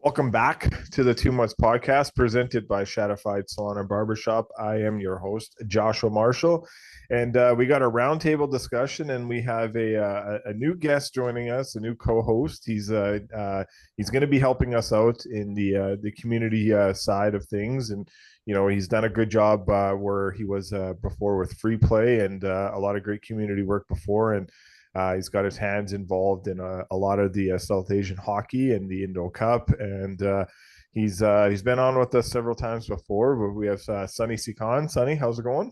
Welcome back to the 2 Months Podcast presented by Shadified Salon and Barbershop. I am your host, Joshua Marshall, and we got a roundtable discussion, and we have a new guest joining us, a new co-host. He's going to be helping us out in the community side of things, and he's done a good job where he was before with Free Play and a lot of great community work before, and he's got his hands involved in a lot of the South Asian hockey and the Indo Cup, and he's been on with us several times before. But we have Sunny Sikan. Sunny, how's it going?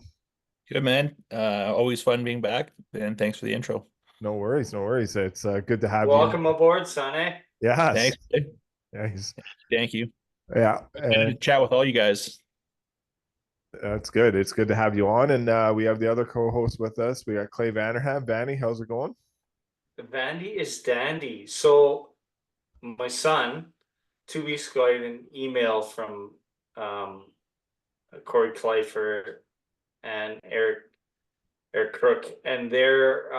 Good, man. Always fun being back, and thanks for the intro. No worries, no worries. It's good to have Welcome aboard, Sonny. Yes. Thanks. Yeah, Thank you. Yeah. To chat with all you guys. That's good. It's good to have you on. And we have the other co-host with us. We got Clay Vanderham. Vanny, how's it going? Vandy is dandy. So my son, 2 weeks ago, I had an email from Corey Kleifer and Eric Crook, and they're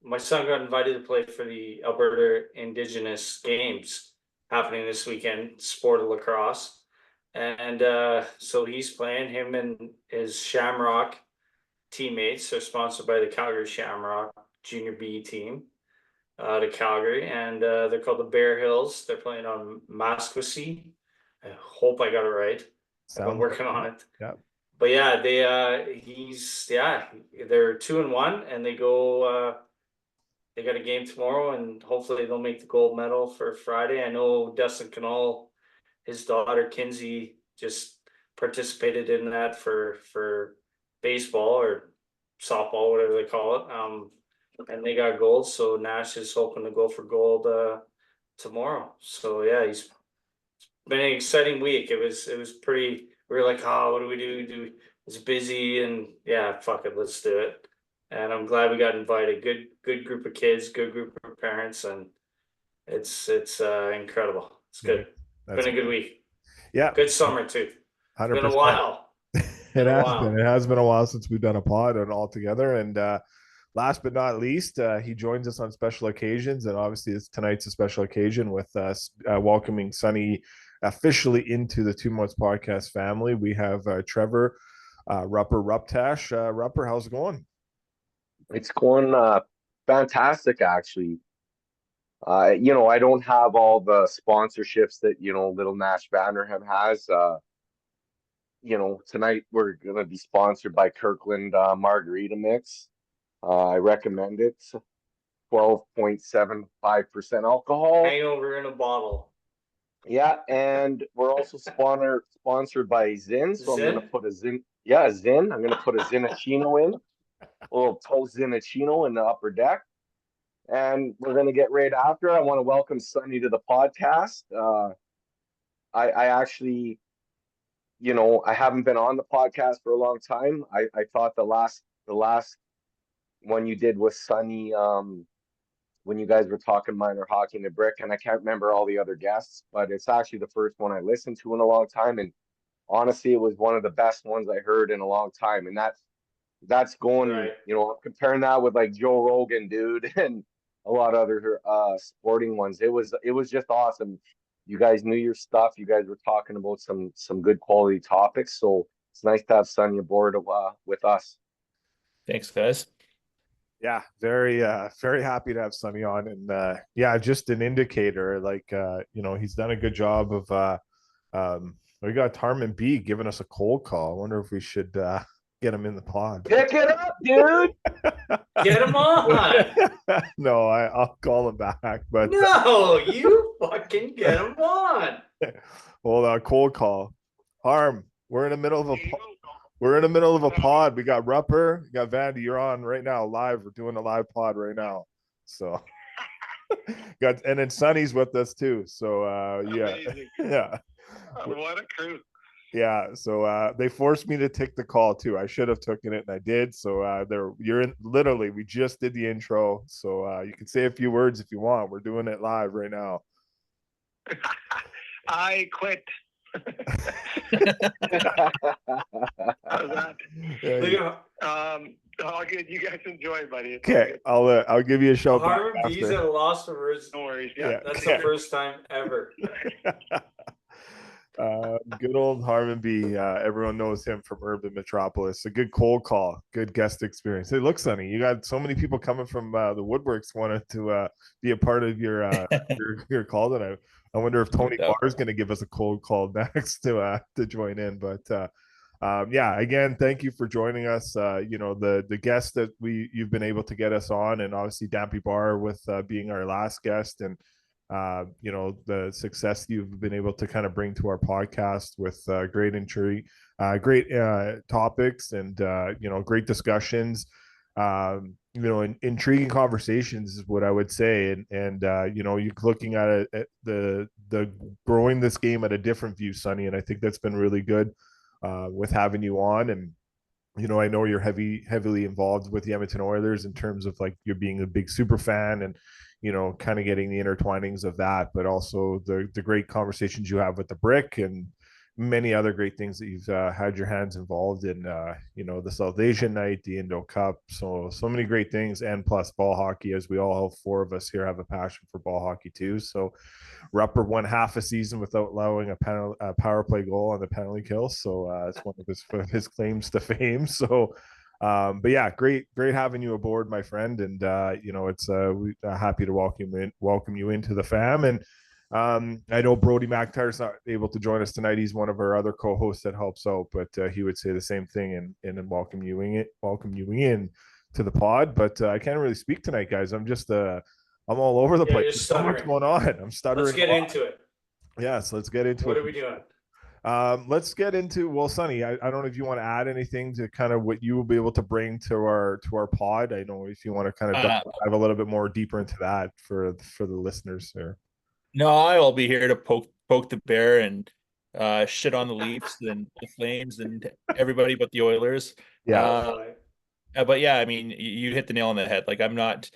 my son got invited to play for the Alberta Indigenous Games happening this weekend, sport of lacrosse. And so he's playing. Him and his Shamrock teammates are sponsored by the Calgary Shamrock Junior B team to Calgary, and they're called the Bear Hills. They're playing on Masquesi. I hope I got it right. I'm working on it. Yeah. But yeah, they're 2-1, and they go. They got a game tomorrow, and hopefully they'll make the gold medal for Friday. I know Dustin Canal, his daughter Kinsey, just participated in that for baseball or softball, whatever they call it. And they got gold. So Nash is hoping to go for gold tomorrow. So yeah, it's been an exciting week. It was pretty. We were like, oh, what do we do? It's busy, and yeah, fuck it, let's do it. And I'm glad we got invited. Good group of kids, good group of parents, and it's incredible. It's good. Been a good week. Yeah. Good summer too. 100%. Been a while. It has been a while since we've done a pod and all together. And last but not least, he joins us on special occasions, and obviously tonight's a special occasion with us welcoming Sunny officially into the 2 Months Podcast family. We have Trevor Rupper Ruptash. Rupper, how's it going? It's going fantastic, actually. I don't have all the sponsorships that, little Nash Vanderham has. Tonight we're going to be sponsored by Kirkland Margarita Mix. I recommend it. 12.75% alcohol. Hangover in a bottle. Yeah, and we're also sponsored by Zin. So Zin? I'm going to put a Zin. Yeah, Zin. I'm going to put a Zinachino in. A little toast Zinachino in the upper deck. And we're going to get right after. I want to welcome Sunny to the podcast. I actually, I haven't been on the podcast for a long time. I thought the last one you did with Sunny, when you guys were talking minor hockey and the brick, and I can't remember all the other guests, but it's actually the first one I listened to in a long time. And honestly, it was one of the best ones I heard in a long time. And that's going, Right. I'm comparing that with like Joe Rogan, dude, and a lot of other sporting ones. It was just awesome. You guys knew your stuff. You guys were talking about some good quality topics. So it's nice to have Sunny aboard with us. Thanks, guys. Yeah, very happy to have Sunny on, and just an indicator. Like he's done a good job of we got Tarman B giving us a cold call. I wonder if we should get him in the pod. Pick it up, dude. Get him on. No, I'll call him back. But No, you fucking get him on. Well, cold call. Harm, we're in the middle of a pod. We got Rupper, we got Vandy. You're on right now, live. We're doing a live pod right now. So and then Sunny's with us too. So yeah. Amazing. Yeah. What a crew. Yeah, so they forced me to take the call too. I should have taken it, and I did. So you're in. Literally, we just did the intro, so you can say a few words if you want. We're doing it live right now. I quit. How's that? Yeah, Look at All good. You guys enjoy, buddy. It's all Okay, good. I'll give you a shout back Harvard B's after. at a loss for words. No worries. Yeah. Yeah. That's the first time ever. Good old Harmon B. Everyone knows him from Urban Metropolis. A good cold call, good guest experience. Hey, look, Sonny, you got so many people coming from the woodworks wanted to be a part of your your call tonight. I wonder if Tony doubt. Barr is going to give us a cold call next to join in. But yeah, again, thank you for joining us. You know, the guests that you've been able to get us on, and obviously Dampy Barr with being our last guest, and you know, the success you've been able to kind of bring to our podcast with great intrigue, great topics, and you know, great discussions. You know, intriguing conversations is what I would say, and you know, you're looking at it at the growing this game at a different view, Sonny, and I think that's been really good with having you on. And you know, I know you're heavily involved with the Edmonton Oilers in terms of like you're being a big super fan and, you know, kind of getting the intertwinings of that, but also the great conversations you have with the Brick and many other great things that you've had your hands involved in, you know, the South Asian night, the Indo Cup. So many great things. And plus ball hockey, as we all, four of us here have a passion for ball hockey too. So Rupper won half a season without allowing a power play goal on the penalty kill. So it's one of his claims to fame. So, but yeah, great having you aboard, my friend. And you know, it's we happy to welcome you into the fam. And I know Brody McIntyre's not able to join us tonight. He's one of our other co-hosts that helps out, but he would say the same thing and welcome you in to the pod. But I can't really speak tonight, guys. I'm all over the place. There's so much going on. I'm stuttering. Let's get into it. Yes, let's get into it. What are we doing? Let's get into, well, Sonny, I don't know if you want to add anything to kind of what you will be able to bring to our pod. I know if you want to kind of dive a little bit more deeper into that for the listeners there. No, I'll be here to poke the bear and shit on the Leafs and the Flames and everybody but the Oilers. Yeah. But yeah, I mean, you hit the nail on the head. Like I'm not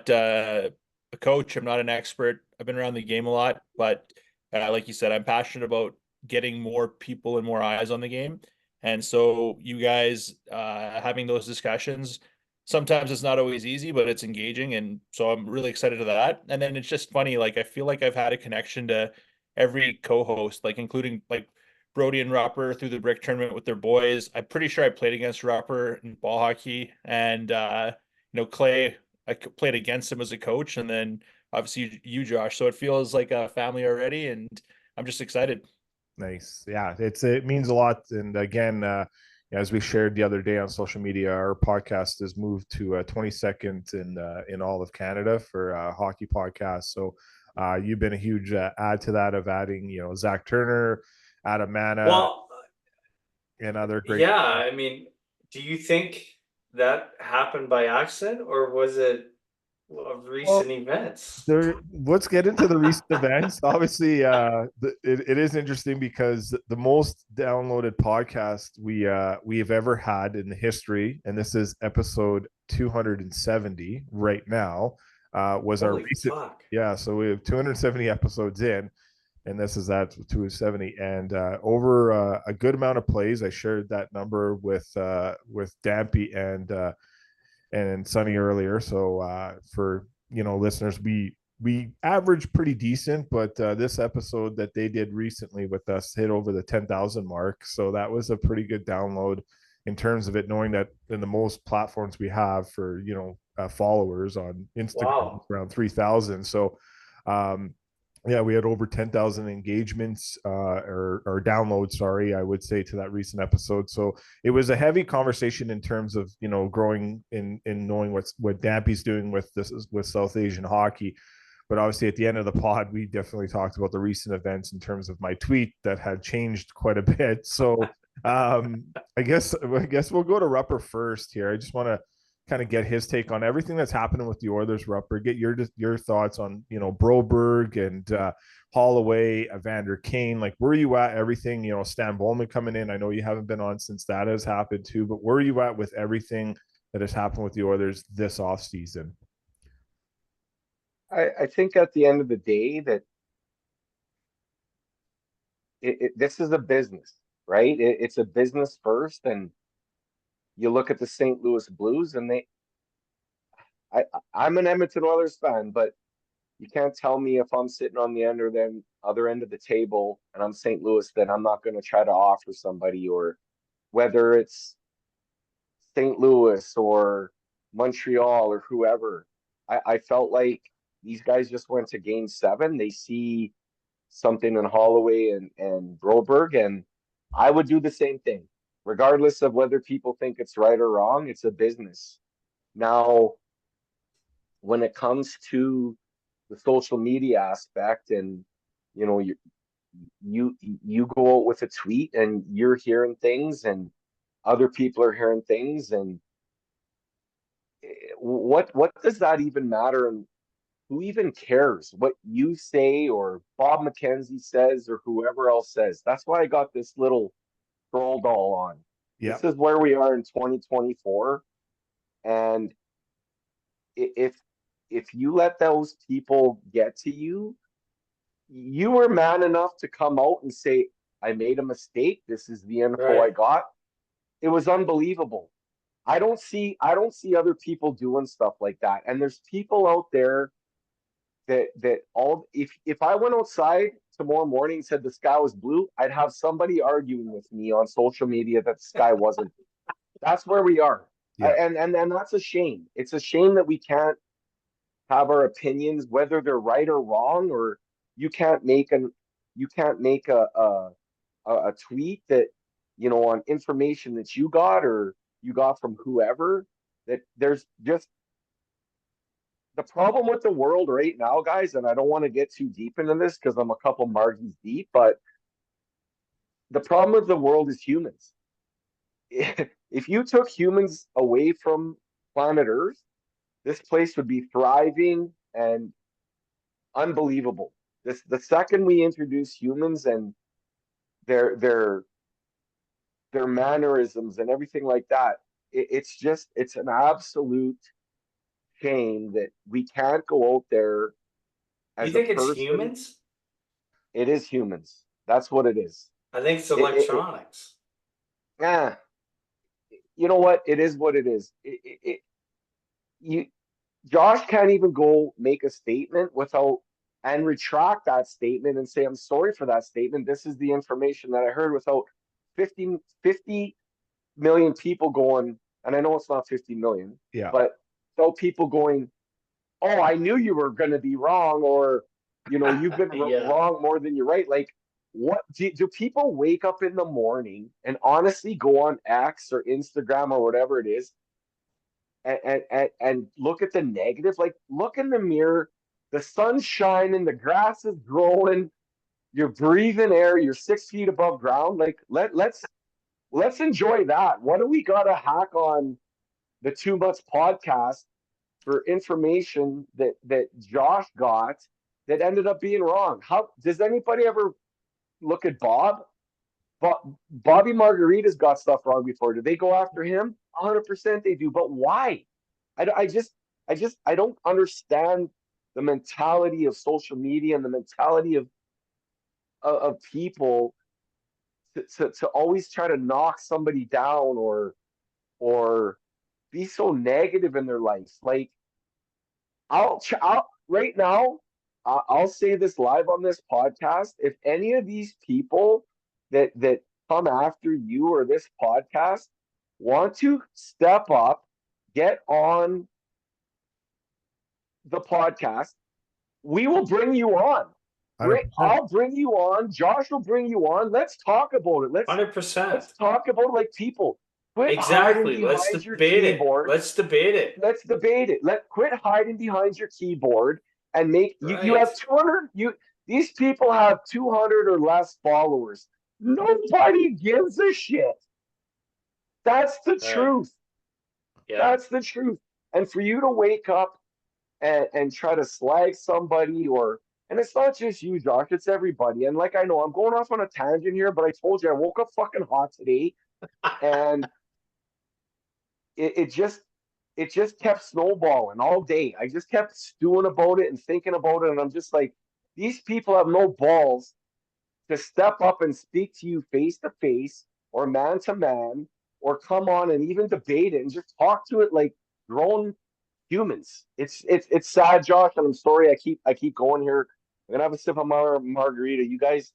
a coach. I'm not an expert. I've been around the game a lot, but like you said, I'm passionate about getting more people and more eyes on the game. And so you guys having those discussions, sometimes it's not always easy, but it's engaging. And so I'm really excited to that. And then it's just funny. Like, I feel like I've had a connection to every co-host, like including like Brody and Roper through the Brick tournament with their boys. I'm pretty sure I played against Roper in ball hockey, and you know, Clay, I played against him as a coach, and then obviously you, Josh. So it feels like a family already, and I'm just excited. Nice. Yeah, it means a lot. And again, as we shared the other day on social media, our podcast has moved to 22nd in all of Canada for hockey podcasts. So you've been a huge add to that, of adding, you know, Zach Turner, Adam Mana, and other great. Yeah, I mean, do you think that happened by accident, or was it of recent events? Let's get into the recent events. Obviously, it is interesting because the most downloaded podcast we have ever had in the history, and this is episode 270 right now, was Holy our recent. fuck. Yeah, so we have 270 episodes in, and this is at 270, and over a good amount of plays. I shared that number with Dampy and Sonny earlier. So for, you know, listeners, we average pretty decent, but this episode that they did recently with us hit over the 10,000 mark. So that was a pretty good download in terms of it, knowing that in the most platforms we have for, you know, followers on Instagram, around 3,000. So yeah, we had over 10,000 engagements or downloads, sorry, I would say, to that recent episode. So it was a heavy conversation in terms of, you know, growing in knowing what Dampy's doing with South Asian hockey. But obviously at the end of the pod, we definitely talked about the recent events in terms of my tweet that had changed quite a bit. So I guess we'll go to Rupper first here. I just want to kind of get his take on everything that's happening with the Oilers, Rupper. Get your thoughts on, you know, Broberg and Holloway, Evander, Kane. Like, where are you at? Everything, you know, Stan Bowman coming in. I know you haven't been on since that has happened too, but where are you at with everything that has happened with the Oilers this off season? I think at the end of the day that this is a business, right? It's a business first, and you look at the St. Louis Blues, and I'm an Edmonton Oilers fan, but you can't tell me if I'm sitting on the other end of the table and I'm St. Louis that I'm not going to try to offer somebody, or whether it's St. Louis or Montreal or whoever. I felt like these guys just went to game 7. They see something in Holloway and Broberg, and I would do the same thing, regardless of whether people think it's right or wrong. It's a business. Now, when it comes to the social media aspect, and you know, you go out with a tweet and you're hearing things and other people are hearing things, and what does that even matter? And who even cares what you say or Bob McKenzie says or whoever else says? That's why I got this little troll doll on. Yeah. This is where we are in 2024. And if you let those people get to you, you were man enough to come out and say, I made a mistake. This is the info I got. It was unbelievable. I don't see other people doing stuff like that. And there's people out there that all if I went outside tomorrow morning and said the sky was blue, I'd have somebody arguing with me on social media that the sky wasn't. That's where we are. Yeah. And that's a shame. It's a shame that we can't have our opinions, whether they're right or wrong, or you can't make a tweet that, you know, on information that you got or you got from whoever, that there's just the problem with the world right now, guys. And I don't want to get too deep into this because I'm a couple margins deep, but the problem with the world is humans. If you took humans away from planet Earth, this place would be thriving and unbelievable. The second we introduce humans and their mannerisms and everything like that, it's an absolute shame that we can't go out there as You think a it's person. humans? It is humans. That's what it is. I think it's electronics. Yeah. You know what? It is what it is. Josh can't even go make a statement without and retract that statement and say, I'm sorry for that statement. This is the information that I heard, without 50 million people going, and I know it's not 50 million, Yeah. but without people going, oh, I knew you were going to be wrong, or, you know, you've been wrong more than you're right. Like, what do people wake up in the morning and honestly go on X or Instagram or whatever it is and look at the negative? Like, look in the mirror, the sun's shining, the grass is growing, you're breathing air, you're 6 feet above ground. Like, let's enjoy that. What do we got to hack on the 2 Months podcast for information that Josh got that ended up being wrong? How does anybody ever look at Bob? Bobby Margarita's got stuff wrong before. Do they go after him? 100% they do. But why? I don't understand the mentality of social media and the mentality of people to always try to knock somebody down or be so negative in their life. Like, I'll right now, I'll say this live on this podcast. If any of these people that come after you or this podcast want to step up, get on the podcast, we will bring you on. I'll bring you on. Josh will bring you on. Let's talk about it. 100%. Let's talk about it like people. Quit Exactly. hiding Let's behind your debate it. keyboard. Let's debate it. Let's debate it. Quit hiding behind your keyboard and make you have 200. These people have 200 or less followers. Nobody gives a shit. That's the truth. Yeah. That's the truth. And for you to wake up and try to slag somebody, and it's not just you, Josh, it's everybody. And like, I know I'm going off on a tangent here, but I told you I woke up fucking hot today, and it just kept snowballing all day. I just kept stewing about it and thinking about it, and I'm just like, these people have no balls to step up and speak to you face to face or man to man or come on and even debate it and just talk to it like grown humans. It's sad, Josh, and I'm sorry I keep going here. I'm gonna have a sip of my margarita. You guys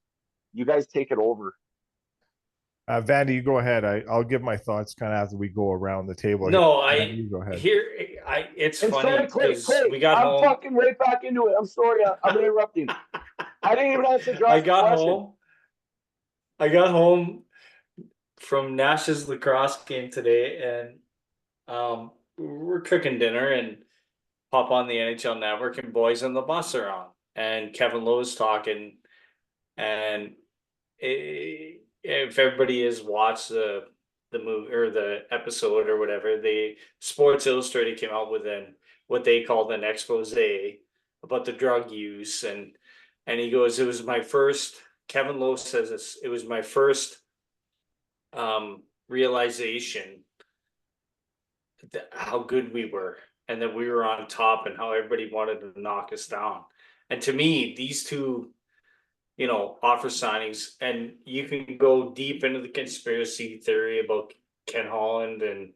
take it over. Vandy, you go ahead. I'll give my thoughts kind of after we go around the table. No, Vandy, you go ahead. it's And funny sorry, because Clay, we got I'm home. fucking right back into it. I'm sorry, I'm interrupting. I didn't even answer Josh's question. I got home from Nash's lacrosse game today, and we're cooking dinner and pop on the NHL Network, and boys on the bus are on, and Kevin Lowe's talking, and if everybody has watched the movie or the episode or whatever, the Sports Illustrated came out with what they called an expose about the drug use, and he goes, it was my first. Kevin Lowe says this. It was my first realization that how good we were and that we were on top and how everybody wanted to knock us down. And to me, these two, offer signings, and you can go deep into the conspiracy theory about Ken Holland, and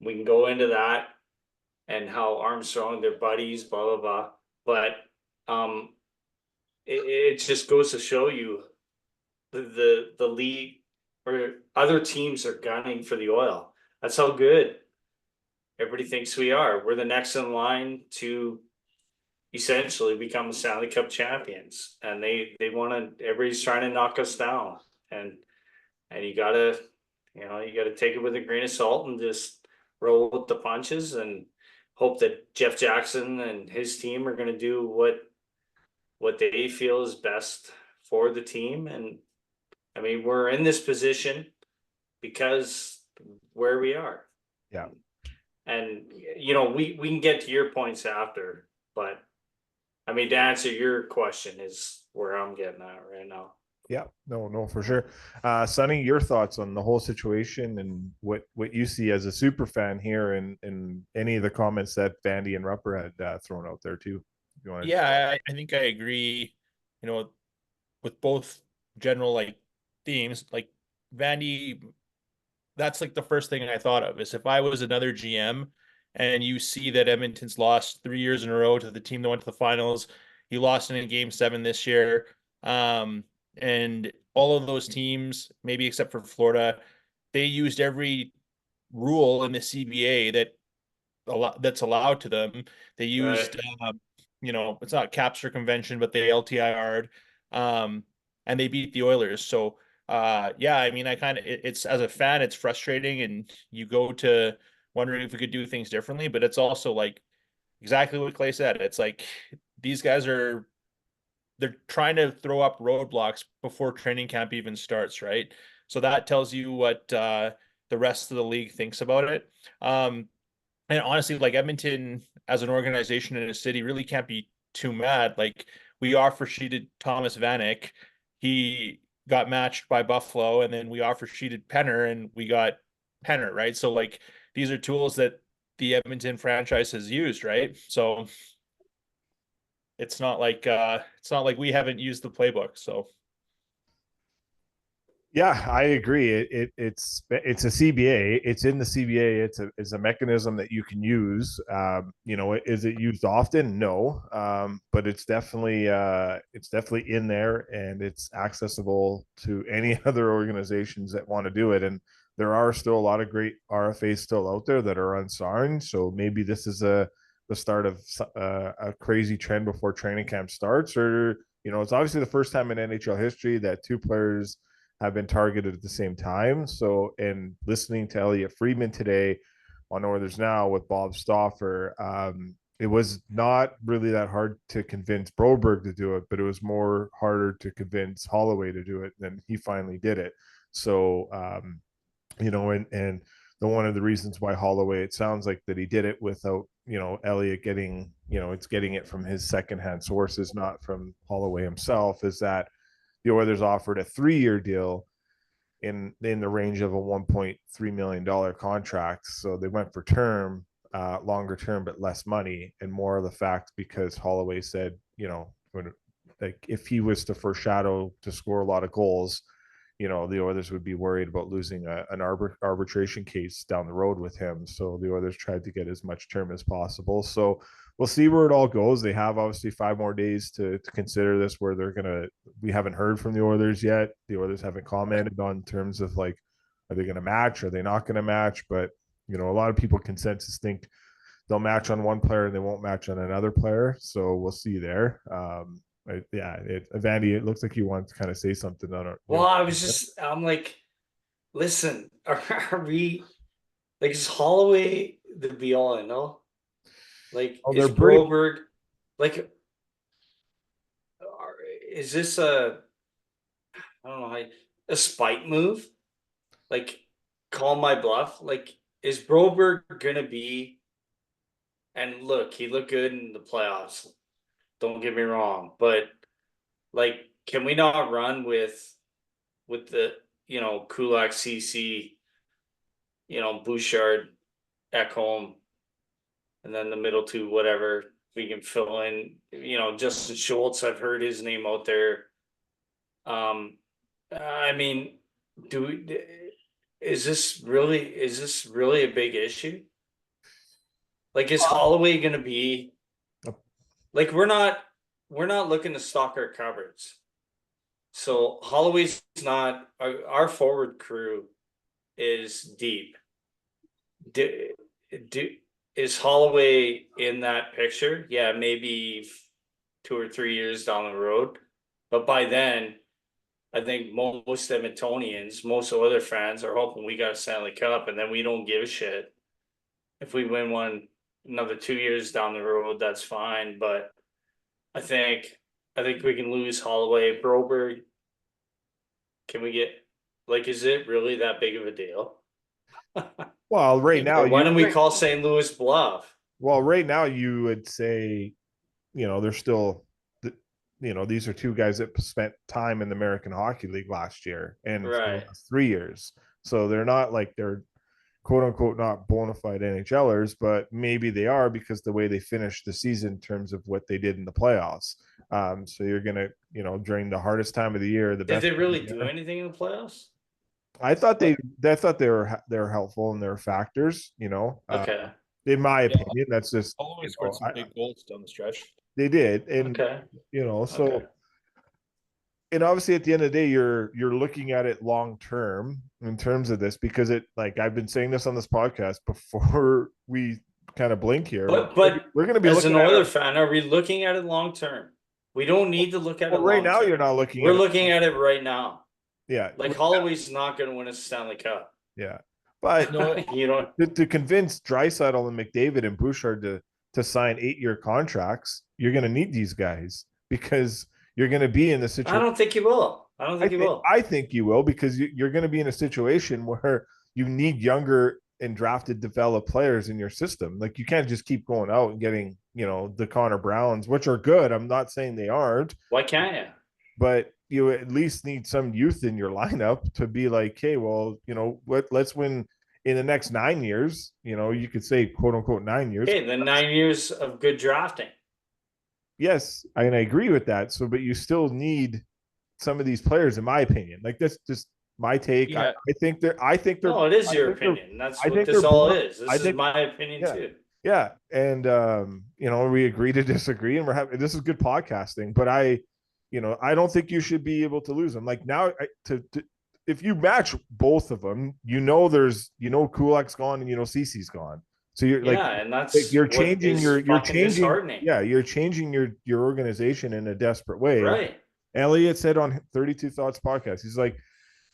we can go into that and how Armstrong, they're buddies, blah, blah, blah. But it just goes to show you the league or other teams are gunning for the oil. That's how good everybody thinks we are. We're the next in line to essentially become the Stanley Cup champions, and they want to. Everybody's trying to knock us down, and you gotta take it with a grain of salt and just roll with the punches and hope that Jeff Jackson and his team are going to do what they feel is best for the team. And I mean, we're in this position because where we are. Yeah. And we can get to your points after, but I mean, to answer your question is where I'm getting at right now. Yeah, no, for sure. Sonny, your thoughts on the whole situation and what you see as a super fan here, and any of the comments that Vandy and Rupper had thrown out there too. If you want to... Yeah, I think I agree. With both general themes, like Vandy. That's the first thing I thought of is if I was another GM and you see that Edmonton's lost 3 years in a row to the team that went to the finals, you lost in Game 7 this year. And all of those teams, maybe except for Florida, they used every rule in the CBA that's allowed to them. They used, it's not capture convention, but they LTIR'd, and they beat the Oilers. So, yeah, I mean, it's as a fan, it's frustrating, and you go to wondering if we could do things differently, but it's also exactly what Clay said. It's these guys they're trying to throw up roadblocks before training camp even starts, right? So that tells you what the rest of the league thinks about it. And honestly, Edmonton as an organization in a city really can't be too mad. We offer sheeted Thomas Vanek. He got matched by Buffalo, and then we offer sheeted Penner, and we got Penner, right? So these are tools that the Edmonton franchise has used, right? So it's not like we haven't used the playbook. So yeah, I agree. It's a CBA. It's in the CBA. It's a mechanism that you can use. Is it used often? No, but it's definitely in there, and it's accessible to any other organizations that want to do it. And there are still a lot of great RFAs still out there that are unsigned. So maybe this is the start of a crazy trend before training camp starts, or it's obviously the first time in NHL history that two players have been targeted at the same time. So, and listening to Elliot Friedman today on Oilers Now with Bob Stauffer, it was not really that hard to convince Broberg to do it, but it was more harder to convince Holloway to do it. Then he finally did it. So, and one of the reasons why Holloway, it sounds like that he did it without, Elliot getting, it's getting it from his secondhand sources, not from Holloway himself, is that the Oilers offered a 3-year deal in the range of a $1.3 million contract. So they went for term, longer term, but less money, and more of the fact because Holloway said, if he was to foreshadow to score a lot of goals, the Oilers would be worried about losing an arbitration case down the road with him. So the Oilers tried to get as much term as possible. So we'll see where it all goes. They have obviously 5 more days to consider this, where we haven't heard from the Oilers yet. The Oilers haven't commented on terms of like, are they going to match? Are they not going to match? But, a lot of people consensus think they'll match on one player and they won't match on another player. So we'll see there. Evander, it looks like you want to kind of say something on it. Well, I'm like, listen, are we, like, is Holloway the be all and all? Like, is Broberg, like, is this I don't know, a spite move? Like, call my bluff? Like, is Broberg gonna be, and look, he looked good in the playoffs. Don't get me wrong, but like, can we not run with the, Kulak, CC, Bouchard, Ekholm, and then the middle two, whatever we can fill in, Justin Schultz, I've heard his name out there. I mean, is this really a big issue? Like, is Holloway going to be, like, we're not looking to stock our cupboards. So Holloway's not, our forward crew is deep. Is Holloway in that picture? Yeah, maybe 2 or 3 years down the road. But by then, I think most Edmontonians, most other fans are hoping we got a Stanley Cup, and then we don't give a shit. If we win one another 2 years down the road, that's fine. But I think we can lose Holloway. Broberg, can we get, like, is it really that big of a deal? Well, right now, why don't we call St. Louis bluff? Well, right now you would say, they're still, these are 2 guys that spent time in the American Hockey League last year and for the last 3 years. So they're not like they're quote unquote not bona fide NHLers, but maybe they are because the way they finished the season in terms of what they did in the playoffs. So you're gonna, during the hardest time of the year, did they really do anything in the playoffs? I thought they were helpful and they were factors, Okay. In my opinion, that's just Holloway scored some big goals down the stretch. They did, and and obviously at the end of the day, you're looking at it long term in terms of this, because it, like, I've been saying this on this podcast before we kind of blink here. But we're going to be as looking an at Oilers fan, are we looking at it long term? We don't need to look at it right now. long-term. You're not looking. We're looking at it right now. Yeah, like Holloway's not going to win a Stanley Cup. Yeah, but to convince Draisaitl and McDavid and Bouchard to sign 8-year contracts, you're going to need these guys, because you're going to be in the situation. I don't think you will. I think you will, because you're going to be in a situation where you need younger and drafted, developed players in your system. Like, you can't just keep going out and getting, the Connor Browns, which are good. I'm not saying they aren't. Why can't you? But you at least need some youth in your lineup to be like, hey, well, let's win in the next 9 years. You could say, quote unquote, 9 years. Okay, then 9 years of good drafting. Yes, I agree with that. So, but you still need some of these players, in my opinion. Like, that's just my take. Yeah. I think they're. No, it is your opinion. That's what this all is. This is my opinion too. Yeah, and we agree to disagree, and we're having, this is good podcasting. But I don't think you should be able to lose them. Like, now, if you match both of them, there's Kulak's gone and CC's gone. So you're and that's you're changing your disheartening. Yeah, you're changing your organization in a desperate way. Right. Elliot said on 32 Thoughts podcast, he's like,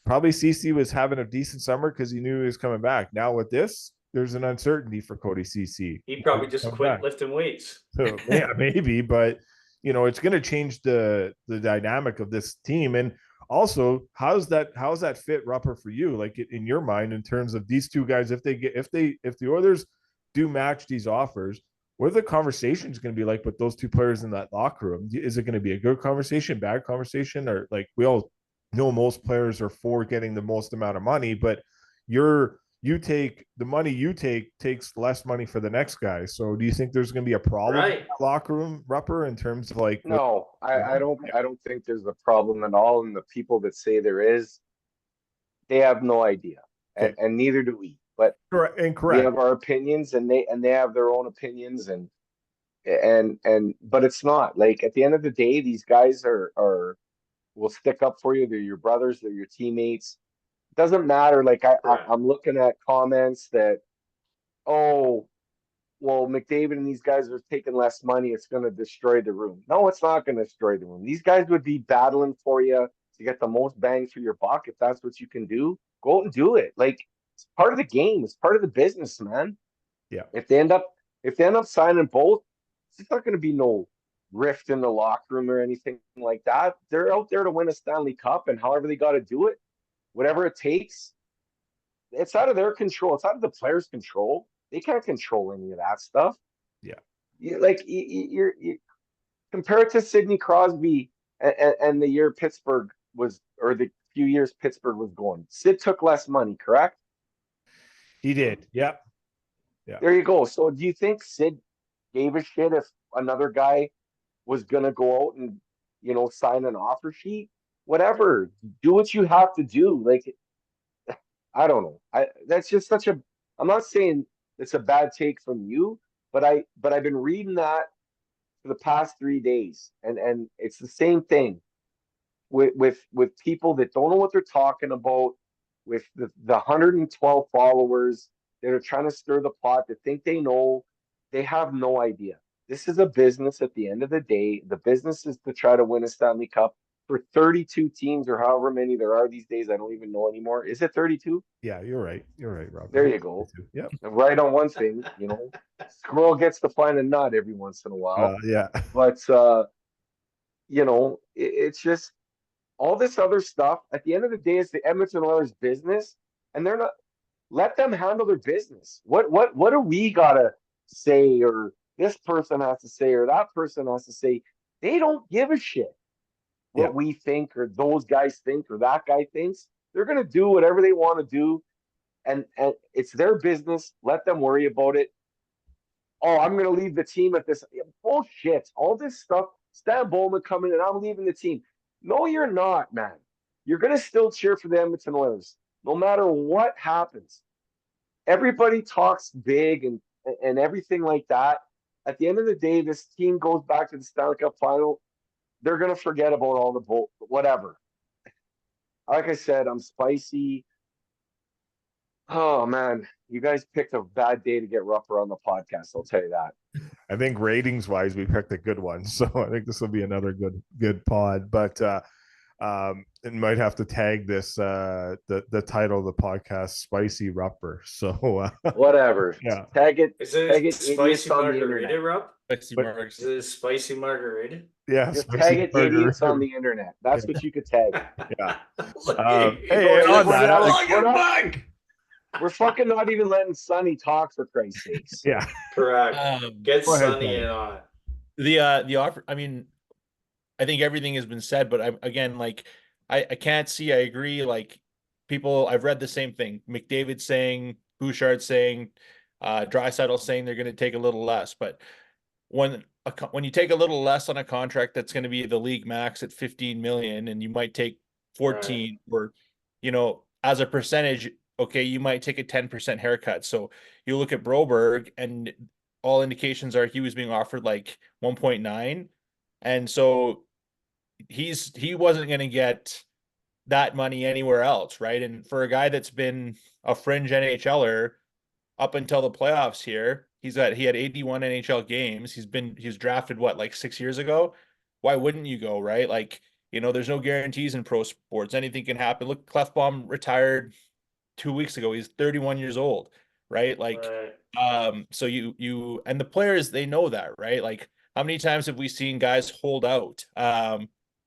probably CC was having a decent summer because he knew he was coming back. Now with this, there's an uncertainty for Cody CC. He probably just quit lifting weights. So, yeah, maybe, but it's going to change the dynamic of this team. And also, how's that fit Rupper for you? Like, in your mind, in terms of these 2 guys, if the Oilers do match these offers, what are the conversations going to be like with those 2 players in that locker room? Is it going to be a good conversation, bad conversation, or, like, we all know most players are for getting the most amount of money, but you take the money takes less money for the next guy. So do you think there's going to be a problem in that locker room, Rupper, in terms of, like, no, I don't think there's a problem at all. And the people that say there is, they have no idea, Okay. and neither do we. But Correct. And we correct. have our opinions, and they have their own opinions, and but it's not like at the end of the day, these guys are will stick up for you. They're your brothers, they're your teammates. Doesn't matter. Like I'm looking at comments that, oh, well, McDavid and these guys are taking less money. It's going to destroy the room. No, it's not going to destroy the room. These guys would be battling for you to get the most bang for your buck. If that's what you can do, go out and do it. Like it's part of the game. It's part of the business, man. Yeah. If they end up signing both, it's not going to be no rift in the locker room or anything like that. They're out there to win a Stanley Cup, and however they got to do it, whatever it takes, it's out of their control. It's out of the players' control. They can't control any of that stuff. Yeah. You compare it to Sidney Crosby and the year Pittsburgh was, or the few years Pittsburgh was going. Sid took less money, correct? He did. Yep. Yeah. There you go. So do you think Sid gave a shit if another guy was gonna go out and sign an offer sheet? Whatever. Do what you have to do. Like I don't know. That's just such a. I'm not saying it's a bad take from you, but I've been reading that for the past 3 days, and it's the same thing with people that don't know what they're talking about, with the 112 followers that are trying to stir the pot, that think they know. They have no idea. This is a business at the end of the day. The business is to try to win a Stanley Cup for 32 teams or however many there are these days. I don't even know anymore. Is it 32? Yeah, you're right. You're right, Rob. There you go. Yep. Right on one thing, squirrel gets to find a nut every once in a while. Yeah. But, it's just all this other stuff. At the end of the day, it's the Edmonton Oilers business, and they're not. Let them handle their business. What do we gotta say, or this person has to say, or that person has to say? They don't give a shit what we think, or those guys think, or that guy thinks. They're gonna do whatever they want to do, and it's their business. Let them worry about it. Oh, I'm gonna leave the team at this. Bullshit. All this stuff. Stan Bowman coming in, I'm leaving the team. No, you're not, man. You're gonna still cheer for the Edmonton Oilers, no matter what happens. Everybody talks big and everything like that. At the end of the day, this team goes back to the Stanley Cup final. They're going to forget about all the whatever. Like I said, I'm spicy. Oh, man. You guys picked a bad day to get Rupper on the podcast. I'll tell you that. I think ratings wise, we picked a good one. So I think this will be another good pod. But it might have to tag this the title of the podcast "Spicy Rupper." So whatever. Yeah. Tag it. Is it tag it spicy on the margarita, internet. Rob? Spicy margs. Is it spicy margarita? Yeah. Just tag it idiots on the internet. That's what you could tag. Yeah. Hey, on that, we're fucking not even letting Sonny talk, for Christ's sakes. Yeah. Correct. Get Go ahead, Sonny in on it. The offer. I mean, I think everything has been said, but I can't see. I agree. Like people, I've read the same thing. McDavid saying, Bouchard saying, Draisaitl saying they're going to take a little less. But when you take a little less on a contract that's going to be the league max at 15 million, and you might take 14, or as a percentage, okay, you might take a 10% haircut. So you look at Broberg, and all indications are he was being offered like 1.9. And so he wasn't going to get that money anywhere else, right? And for a guy that's been a fringe NHLer up until the playoffs here, he had 81 NHL games. He's drafted like 6 years ago. Why wouldn't you go, right? Like, there's no guarantees in pro sports. Anything can happen. Look, Clefbaum retired 2 weeks ago. He's 31 years old, right? Like, so you and the players, they know that, right? Like, how many times have we seen guys hold out?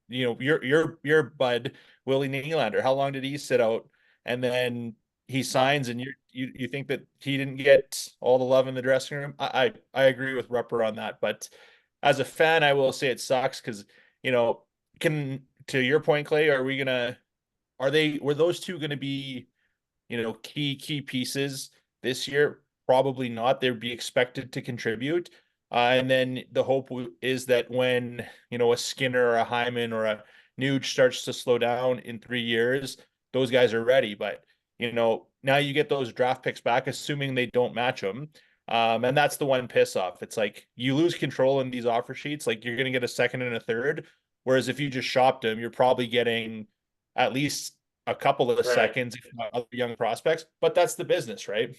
Your bud, Willie Nylander, how long did he sit out? And then he signs, and you think that he didn't get all the love in the dressing room? I agree with Rupper on that. But as a fan, I will say it sucks because, to your point, Clay, were those two going to be, key pieces this year? Probably not. They'd be expected to contribute. And then the hope is that when, a Skinner or a Hyman or a Nuge starts to slow down in 3 years, those guys are ready. But, now you get those draft picks back, assuming they don't match them. And that's the one piss off. It's like you lose control in these offer sheets. Like you're going to get a second and a third. Whereas if you just shopped them, you're probably getting at least a couple of seconds, if not other young prospects. But that's the business, right?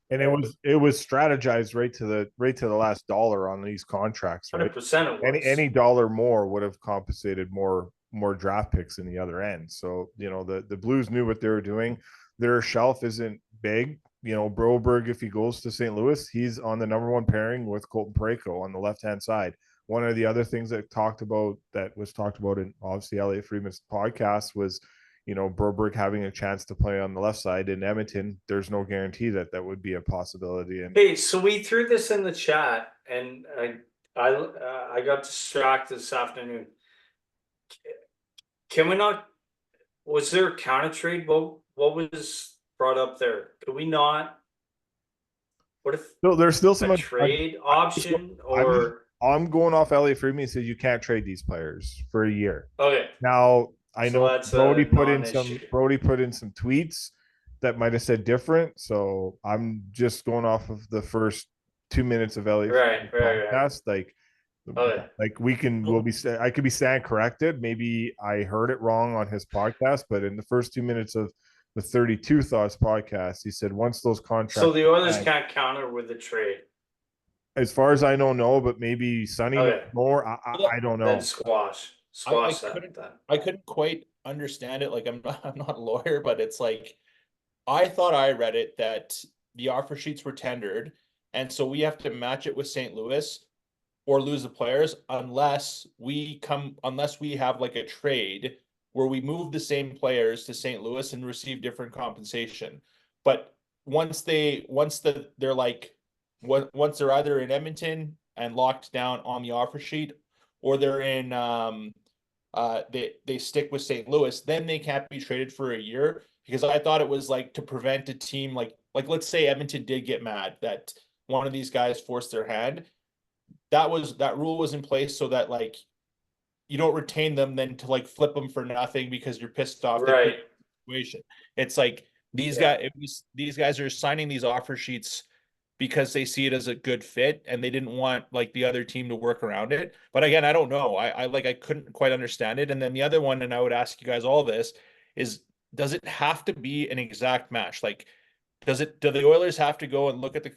And it was strategized right to the last dollar on these contracts, right? 100% it was. Any dollar more would have compensated more draft picks in the other end. So, the Blues knew what they were doing. Their shelf isn't big. Broberg, if he goes to St. Louis, he's on the number one pairing with Colton Parayko on the left-hand side. One of the other things that was talked about in obviously Elliot Friedman's podcast was, Broberg having a chance to play on the left side in Edmonton. There's no guarantee that would be a possibility. And hey, so we threw this in the chat, and I got distracted this afternoon. Can we not? Was there a counter trade? What was brought up there? Could we not? What if there's still some trade option? Or I'm going off Elliot Friedman. He said you can't trade these players for a year. Okay. Now I know Brody put in some tweets that might have said different. So I'm just going off of the first 2 minutes of Elliot podcast. Right. I could be stand corrected. Maybe I heard it wrong on his podcast, but in the first 2 minutes of the 32 Thoughts podcast, he said once those contracts. So the Oilers can't counter with a trade. As far as I know, no, but maybe Sonny more. I don't know. Then squash I couldn't quite understand it. Like I'm not a lawyer, but it's like I thought I read it that the offer sheets were tendered, and so we have to match it with St. Louis or lose the players unless we have like a trade where we move the same players to St. Louis and receive different compensation. But once they're either in Edmonton and locked down on the offer sheet, or they're in they stick with St. Louis, then they can't be traded for a year. Because I thought it was like to prevent a team like let's say Edmonton did get mad that one of these guys forced their hand. That rule was in place so that like you don't retain them then to like flip them for nothing because you're pissed off. Right. Situation. It's like these guys are signing these offer sheets because they see it as a good fit and they didn't want like the other team to work around it. But again, I don't know. I couldn't quite understand it. And then the other one, and I would ask you guys all this, is does it have to be an exact match? Like, do the Oilers have to go and look at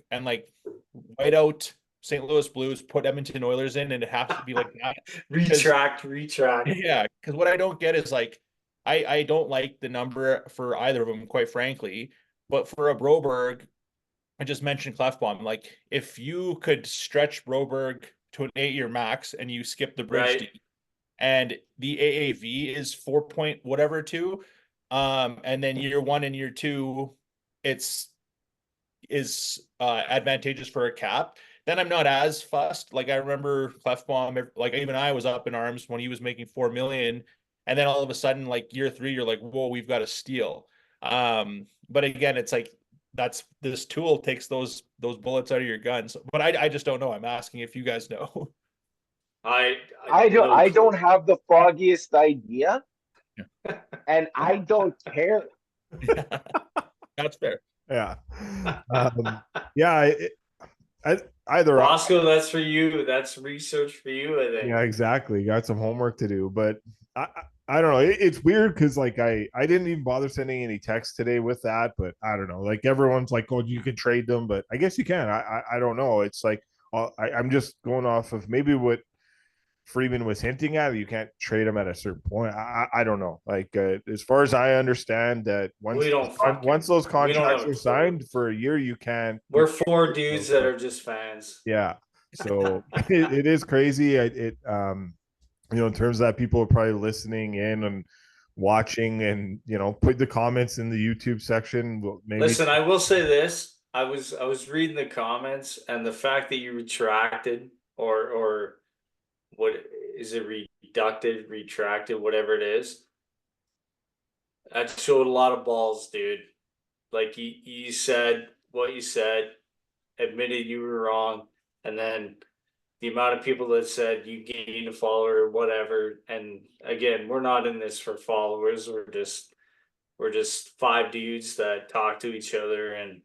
white out St. Louis Blues, put Edmonton Oilers in, and it has to be like that? retract. Yeah, because what I don't get is like, I don't like the number for either of them, quite frankly. But for a Broberg, I just mentioned Clefbaum. Like, if you could stretch Broberg to an 8-year max and you skip the bridge deal, and the AAV is 4 point whatever 2, and then year 1 and year 2, is advantageous for a cap, then I'm not as fussed. Like I remember Clefbaum, like even I was up in arms when he was making $4 million, and then all of a sudden, like year 3, you're like, whoa, we've got a steal. But again, it's like this tool takes those bullets out of your guns. But I just don't know. I'm asking if you guys know. I don't have the foggiest idea, and I don't care. That's fair. Yeah. Either Bosco, that's for you. That's research for you, I think. Yeah, exactly. Got some homework to do, but I don't know. It's weird because like I didn't even bother sending any text today with that, but I don't know. Like everyone's like, oh, you can trade them, but I guess you can. I don't know. It's like I'm just going off of maybe what Freeman was hinting at. You can't trade them at a certain point. I don't know. Like as far as I understand, that once those contracts are signed for a year, you can't. We're 4 dudes that are just fans. Yeah. So it is crazy. In terms of that, people are probably listening in and watching, and put the comments in the YouTube section. Listen, I will say this: I was reading the comments, and the fact that you retracted or what is it, retracted, whatever it is, that showed a lot of balls, dude. Like you said what you said, admitted you were wrong, and then the amount of people that said you gained a follower or whatever. And again, we're not in this for followers. We're just we're just five dudes that talk to each other and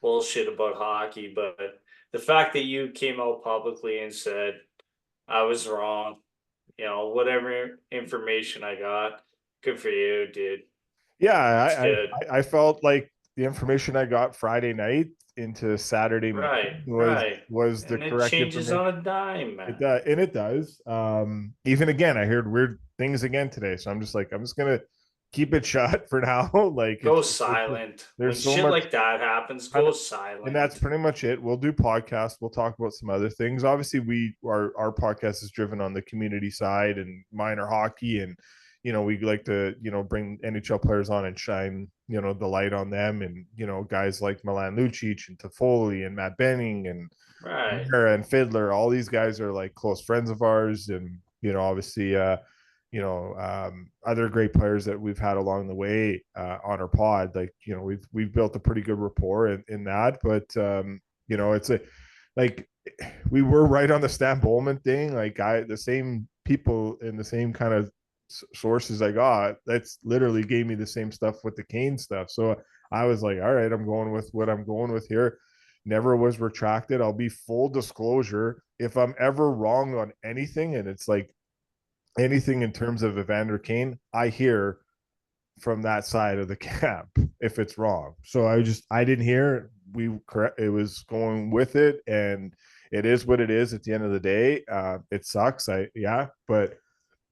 bullshit about hockey. But the fact that you came out publicly and said I was wrong, whatever information I got, good for you, dude. Yeah, It's good. I felt like the information I got Friday night into Saturday Right, was the and it correct changes information. on a dime, man. It does, and it does. Even again, I heard weird things again today, so I'm just gonna keep it shut for now. Like, Go silent. When there's so shit much, like that happens, go silent. and that's pretty much it. We'll do podcasts. We'll talk about some other things. Obviously, our podcast is driven on the community side and minor hockey, and we like to bring NHL players on and shine the light on them, and guys like Milan Lucic and Toffoli and Matt Benning and right. and Fiddler. All these guys are like close friends of ours, and obviously other great players that we've had along the way on our pod. Like we've built a pretty good rapport in that, but it's like we were right on the Stan Bowman thing. Like the same people in the same kind of sources I got, that's literally gave me the same stuff with the Kane stuff. So I was like, all right, I'm going with what I'm going with here. Never was retracted. I'll be full disclosure. If I'm ever wrong on anything, and it's like anything in terms of Evander Kane, I hear from that side of the camp if it's wrong. So I didn't hear. It was going with it, and it is what it is at the end of the day. It sucks. But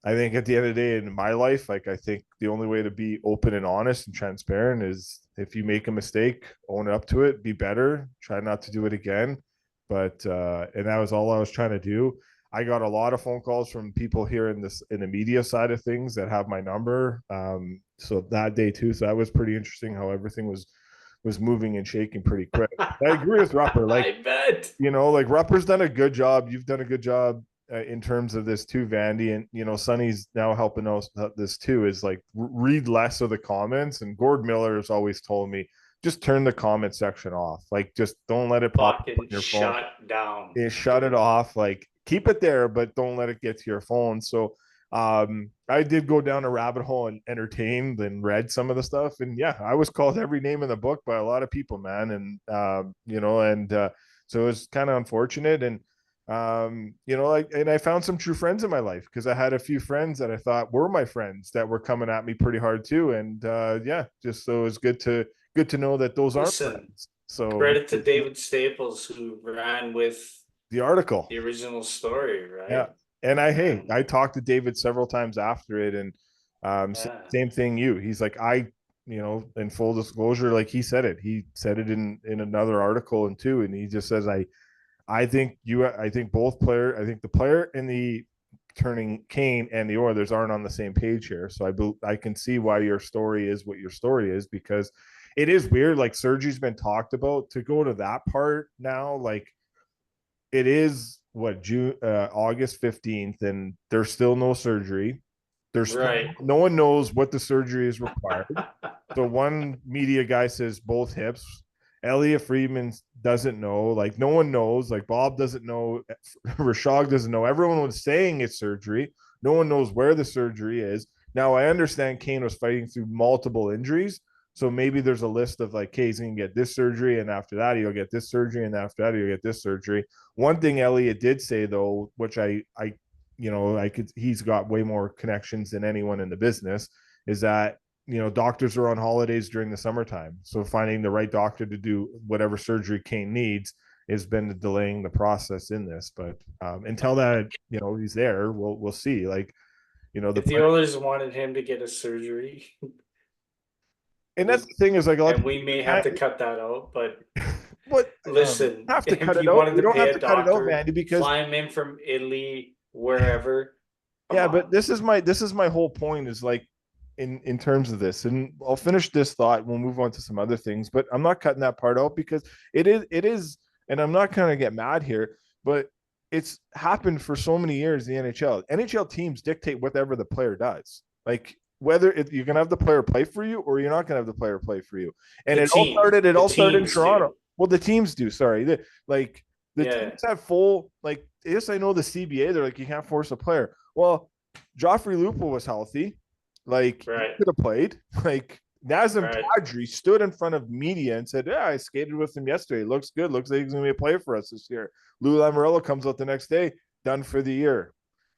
I think at the end of the day in my life, like I think the only way to be open and honest and transparent is if you make a mistake, own up to it, be better, try not to do it again. But and that was all I was trying to do. I got a lot of phone calls from people here in the media side of things that have my number. So that day too. So that was pretty interesting how everything was moving and shaking pretty quick. I agree with Rupper. Like I bet. like Rupper's done a good job. You've done a good job in terms of this too, Vandy, and Sonny's now helping us this too. Is like read less of the comments. And Gord Miller has always told me just turn the comment section off. Like just don't let it pop up on your phone. Shut down. Shut it off. Like keep it there, but don't let it get to your phone. So I did go down a rabbit hole and entertained and read some of the stuff, and yeah, I was called every name in the book by a lot of people, man. And so it was kind of unfortunate. And and I found some true friends in my life because I had a few friends that I thought were my friends that were coming at me pretty hard too. And just so it was good to know that those aren't friends. So credit to David Staples who ran with the article, the original story, right? Yeah. And I talked to David several times after it, and same thing. He's like, in full disclosure, like he said it in another article and too, and he just says, I think the player in the turning Kane and the Oilers aren't on the same page here. So I can see why your story is what your story is, because it is weird. Like surgery's been talked about. To go to that part now, like it is August 15th, and there's still no surgery. There's no one knows what the surgery is required. So one media guy says both hips. Elliot Friedman doesn't know. Like no one knows. Like Bob doesn't know. Rashog doesn't know. Everyone was saying it's surgery. No one knows where the surgery is. Now I understand Kane was fighting through multiple injuries. So maybe there's a list of like, okay, he's going to get this surgery, and after that he'll get this surgery, and after that he'll get this surgery. One thing Elliot did say though, which he's got way more connections than anyone in the business, is that doctors are on holidays during the summertime. So finding the right doctor to do whatever surgery Kane needs has been delaying the process in this. But until that, he's there, we'll see. Like, if the Oilers wanted him to get a surgery. And that's the thing is like, and we may have to cut that out, but listen, have to cut if it you out. wanted We to don't pay have a to cut it out, doctor, Mandy, because fly him in from Italy, wherever. Yeah, but this is my whole point is like in terms of this, and I'll finish this thought. We'll move on to some other things, but I'm not cutting that part out because it is, and I'm not going to get mad here, but it's happened for so many years in the NHL. NHL teams dictate whatever the player does. Like whether you're going to have the player play for you or you're not going to have the player play for you. And it all started in Toronto. Do. Well, the teams do. Sorry, the teams have full, like, yes, I know the CBA. They're like, you can't force a player. Well, Joffrey Lupul was healthy. Like, he could have played. Like, Nazem Right. Kadri stood in front of media and said, "Yeah, I skated with him yesterday. Looks good. Looks like he's going to be a player for us this year." Lou Lamoriello comes out the next day, done for the year.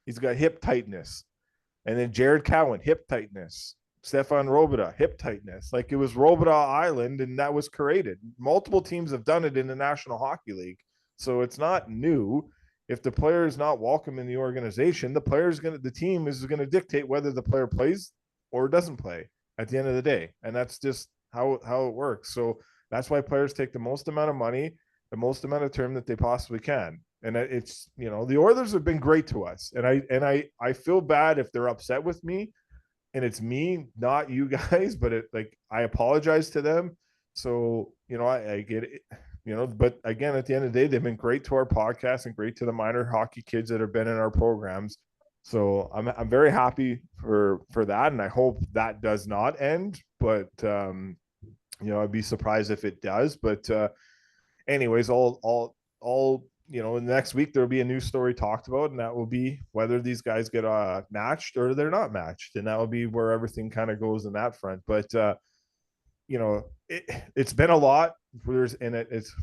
He's got hip tightness. And then Jared Cowan, hip tightness. Stefan Robida, hip tightness. Like it was Robida Island, and that was created. Multiple teams have done it in the National Hockey League. So it's not new. If the player is not welcome in the organization, the team is going to dictate whether the player plays or doesn't play at the end of the day. And that's just how it works. So that's why players take the most amount of money, the most amount of term that they possibly can. And it's, the Oilers have been great to us. And I feel bad if they're upset with me, and it's me, not you guys, but I apologize to them. So, I get it, but again, at the end of the day, they've been great to our podcast and great to the minor hockey kids that have been in our programs. So I'm very happy for that. And I hope that does not end, but I'd be surprised if it does. But anyways, all in the next week, there'll be a new story talked about, and that will be whether these guys get matched or they're not matched. And that will be where everything kind of goes in that front. But, it's been a lot. I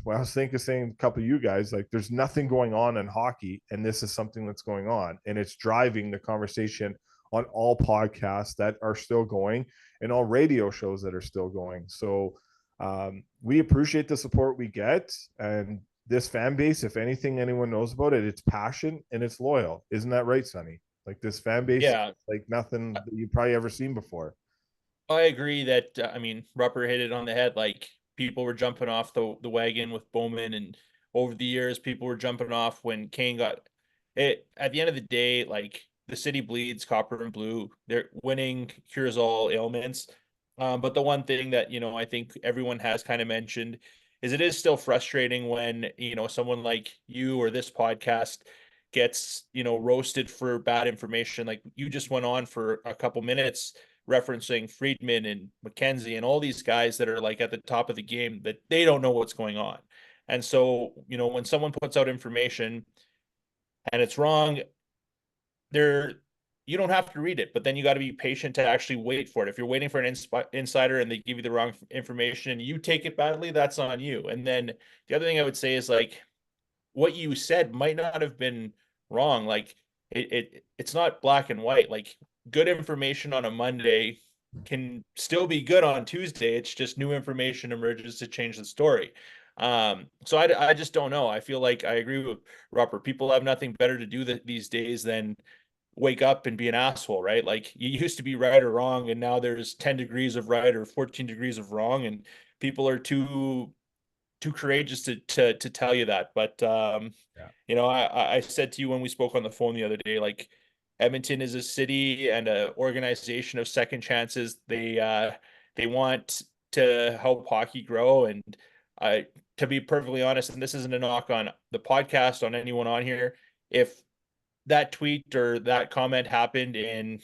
was saying a couple of you guys, like there's nothing going on in hockey, and this is something that's going on, and it's driving the conversation on all podcasts that are still going and all radio shows that are still going. So we appreciate the support we get, and this fan base, if anything, anyone knows about it, it's passion and it's loyal. Isn't that right, Sonny? Like this fan base, Yeah, like nothing that you've probably ever seen before. I agree that Rupper hit it on the head. Like people were jumping off the wagon with Bowman, and over the years, people were jumping off when Kane got it. At the end of the day, like the city bleeds copper and blue. They're winning cures all ailments. But the one thing that I think everyone has kind of mentioned is it is still frustrating when someone like you or this podcast gets roasted for bad information. Like you just went on for a couple minutes referencing Friedman and McKenzie and all these guys that are like at the top of the game that they don't know what's going on. And so, when someone puts out information and it's wrong, you don't have to read it, but then you got to be patient to actually wait for it. If you're waiting for an insider and they give you the wrong information and you take it badly, that's on you. And then the other thing I would say is like what you said might not have been wrong. Like it's not black and white. Like good information on a Monday can still be good on Tuesday. It's just new information emerges to change the story. So I just don't know. I feel like I agree with Rupper. People have nothing better to do these days than wake up and be an asshole, right? Like you used to be right or wrong, and now there's 10 degrees of right or 14 degrees of wrong, and people are too courageous to tell you that. But I said to you when we spoke on the phone the other day, like Edmonton is a city and an organization of second chances. They want to help hockey grow, and to be perfectly honest, and this isn't a knock on the podcast on anyone on here, if that tweet or that comment happened in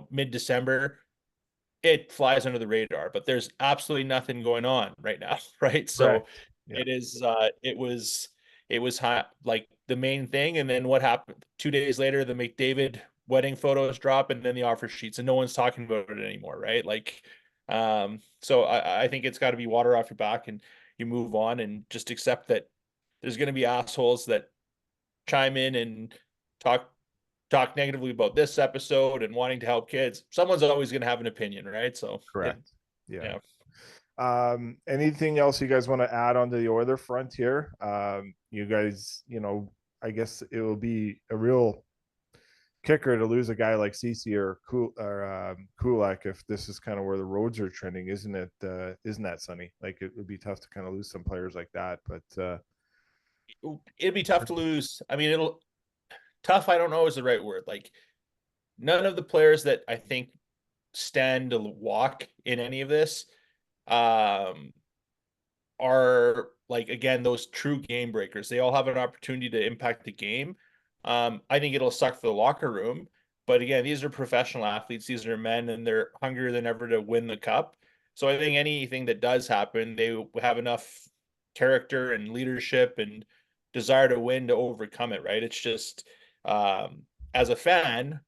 mid-December, it flies under the radar, but there's absolutely nothing going on right now, right? So Yeah. it was hot, like the main thing. And then what happened 2 days later, the McDavid wedding photos drop and then the offer sheets, and no one's talking about it anymore, right? Like so I think it's got to be water off your back and you move on and just accept that there's going to be assholes that chime in and talk negatively about this episode and wanting to help kids. Someone's always going to have an opinion, right? So correct. Yeah. Anything else you guys want to add on to the Oiler front here? You guys, I guess it will be a real kicker to lose a guy like Cece or Kulak if this is kind of where the roads are trending, isn't it? Isn't that, Sonny? Like it would be tough to kind of lose some players like that, but it'd be tough to lose. I mean, tough, I don't know is the right word. Like none of the players that I think stand to walk in any of this are like, again, those true game breakers. They all have an opportunity to impact the game. I think it'll suck for the locker room, but again, these are professional athletes. These are men, and they're hungrier than ever to win the cup. So I think anything that does happen, they have enough character and leadership and desire to win to overcome it, right? It's just as a fan,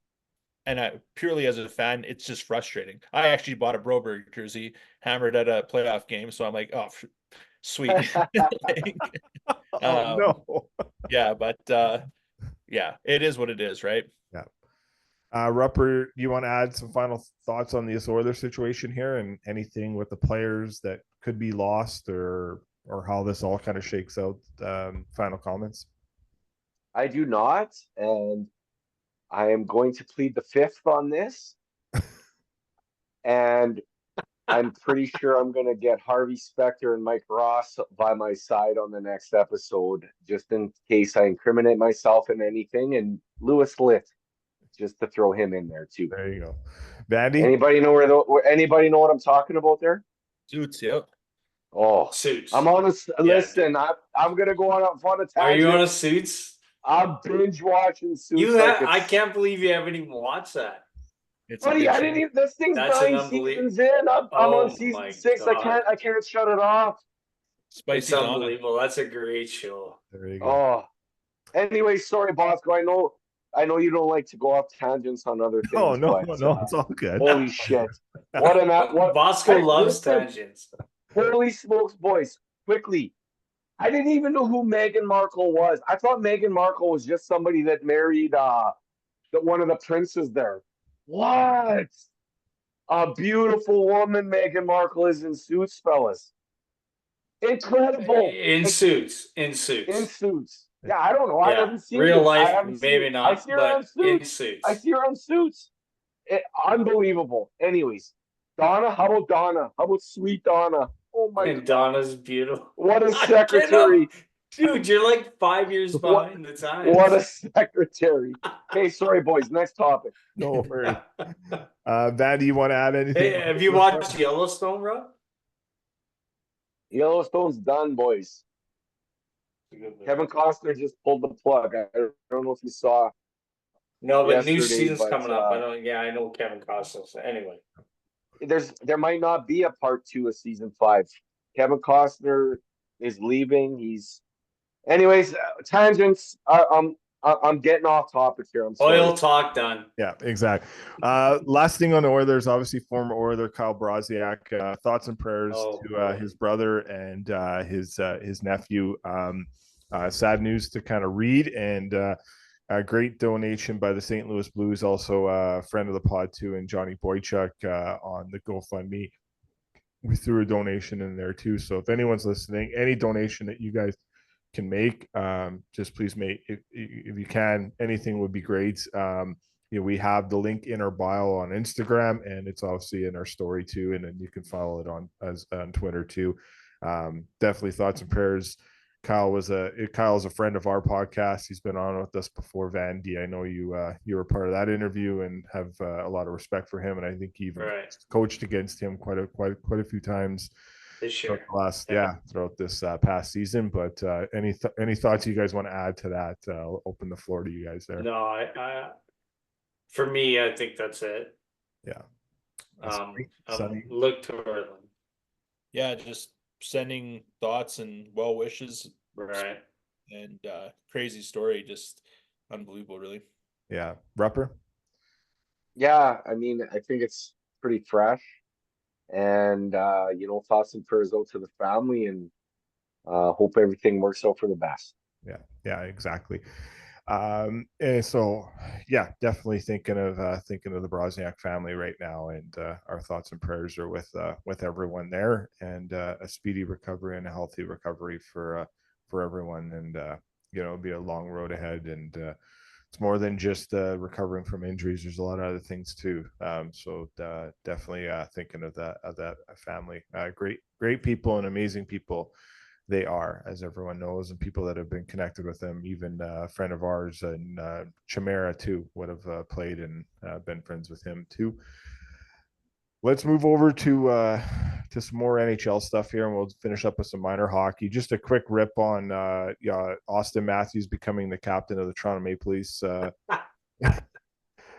And purely as a fan, it's just frustrating. I actually bought a Broberg jersey, hammered at a playoff game, so I'm like, oh, sweet. Like, Oh no. yeah, but yeah, it is what it is, right? Yeah. Rupper, you want to add some final thoughts on this Oilers situation here, and anything with the players that could be lost, or how this all kind of shakes out? Final comments. I do not, and I am going to plead the fifth on this. And I'm pretty sure I'm going to get Harvey Specter and Mike Ross by my side on the next episode, just in case I incriminate myself in anything. And Lewis Litt, just to throw him in there too. There you go. Vandy? Anybody know anybody know what I'm talking about there? Suits, yep. Oh, Suits. I'm on a listen. I'm going to go on a tangent. Are you on a Suits? I'm binge watching Suits. I can't believe you haven't even watched that. It's Buddy, I didn't even. This thing's That's 9 seasons in. I'm on season 6. God. I can't shut it off. Spicy It's Donna. unbelievable. That's a great show. There you go. Oh, anyway, sorry, Bosco. I know you don't like to go off tangents on other things. No, but, it's all good. Holy shit! What Bosco loves tangents. Holy smokes, boys! Quickly, I didn't even know who Meghan Markle was. I thought Meghan Markle was just somebody that married one of the princes there. What? A beautiful woman, Meghan Markle is in Suits, fellas. Incredible. In Suits. Yeah, I don't know. I haven't seen real it. life, maybe not. I see her on in Suits. Suits. I see her on Suits. Unbelievable. Anyways, Donna. How about Donna? How about sweet Donna? Oh my And Donna's beautiful. What a secretary. Dude, you're like 5 years behind the times. What a secretary. Hey, sorry, boys. Next topic. No worries. Vandy, you want to add anything? Hey, have you watched Yellowstone, bro? Yellowstone's done, boys. Kevin Costner just pulled the plug. I don't know if you saw. No, but new yesterday, season's but, coming up. I know Kevin Costner. So anyway, there might not be a part 2 of season 5. Kevin Costner is leaving. Anyways, tangents. I'm getting off topic here. I'm sorry. oil talk done. Yeah, exactly. Last thing on the Oilers, obviously former Oiler Kyle Broziak. Thoughts and prayers to his brother and his nephew. Sad news to kind of read, and a great donation by the St. Louis Blues, also a friend of the pod too, and Johnny Boychuk on the GoFundMe. We threw a donation in there too. So if anyone's listening, any donation that you guys can make, just please make, if you can, anything would be great. We have the link in our bio on Instagram, and it's obviously in our story too, and then you can follow it on Twitter too. Definitely thoughts and prayers. Kyle's a friend of our podcast. He's been on with us before. Vandy, I know you were part of that interview and have a lot of respect for him, and I think he even coached against him quite a few times this year. Throughout this past season. But any thoughts you guys want to add to that? I'll open the floor to you guys there. No, I for me, I think that's it. Yeah. Look to Portland. Yeah, just sending thoughts and well wishes. Right. And crazy story, just unbelievable, really. Yeah. Rupper? Yeah, I mean, I think it's pretty fresh. And thoughts and prayers out to the family, and hope everything works out for the best. Yeah, exactly. And so definitely thinking of the Broziak family right now, and our thoughts and prayers are with everyone there, and a speedy recovery and a healthy recovery for everyone. And it'll be a long road ahead, and it's more than just recovering from injuries. There's a lot of other things too. So definitely thinking of that family. Great people and amazing people they are, as everyone knows, and people that have been connected with them. Even a friend of ours, and Chimera too, would have played and been friends with him too. Let's move over to some more NHL stuff here, and we'll finish up with some minor hockey. Just a quick rip on Austin Matthews becoming the captain of the Toronto Maple Leafs.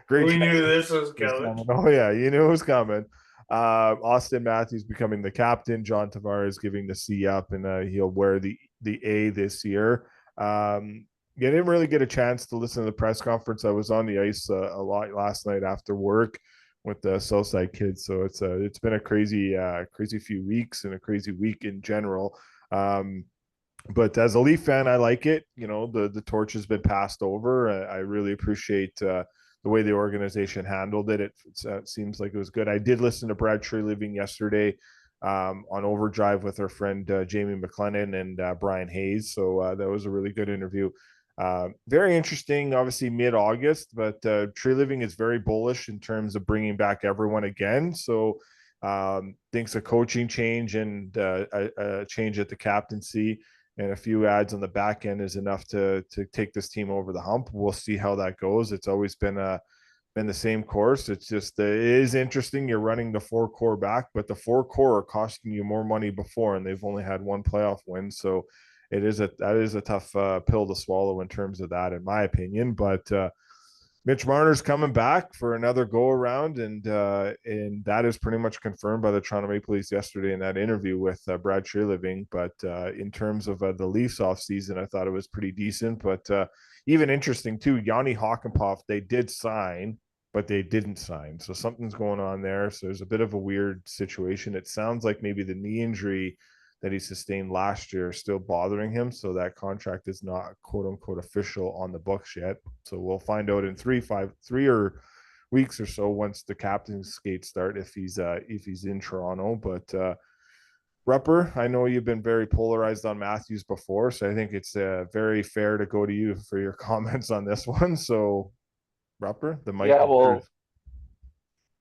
Great. We knew this was coming. Oh yeah, you knew it was coming. Austin Matthews becoming the captain. John Tavares giving the C up, and he'll wear the A this year. Yeah, I didn't really get a chance to listen to the press conference. I was on the ice a lot last night after work with the Southside kids. So it's been a crazy few weeks and a crazy week in general. But as a Leaf fan, I like it. You know, the torch has been passed over. I really appreciate the way the organization handled it. It seems like it was good. I did listen to Brad Living yesterday on Overdrive with our friend Jamie McLennan and Brian Hayes. So that was a really good interview. Very interesting, obviously mid-August, but Tree Living is very bullish in terms of bringing back everyone again. So thinks a coaching change and a change at the captaincy and a few ads on the back end is enough to take this team over the hump. We'll see how that goes. It's always been the same course. It's just it is interesting. You're running the four core back, but the four core are costing you more money before, and they've only had one playoff win. So that is a tough pill to swallow in terms of that, in my opinion. But Mitch Marner's coming back for another go around, and that is pretty much confirmed by the Toronto Maple Leafs yesterday in that interview with Brad Living. But in terms of the Leafs off season, I thought it was pretty decent. But even interesting too, Yanni Hakanpää, they did sign, but they didn't sign. So something's going on there. So there's a bit of a weird situation. It sounds like maybe the knee injury that he sustained last year still bothering him. So that contract is not quote unquote official on the books yet. So we'll find out in 3 or weeks or so once the captain's skates start if he's in Toronto. But Rupper, I know you've been very polarized on Matthews before, so I think it's very fair to go to you for your comments on this one. So Rupper, the mic. Yeah, well,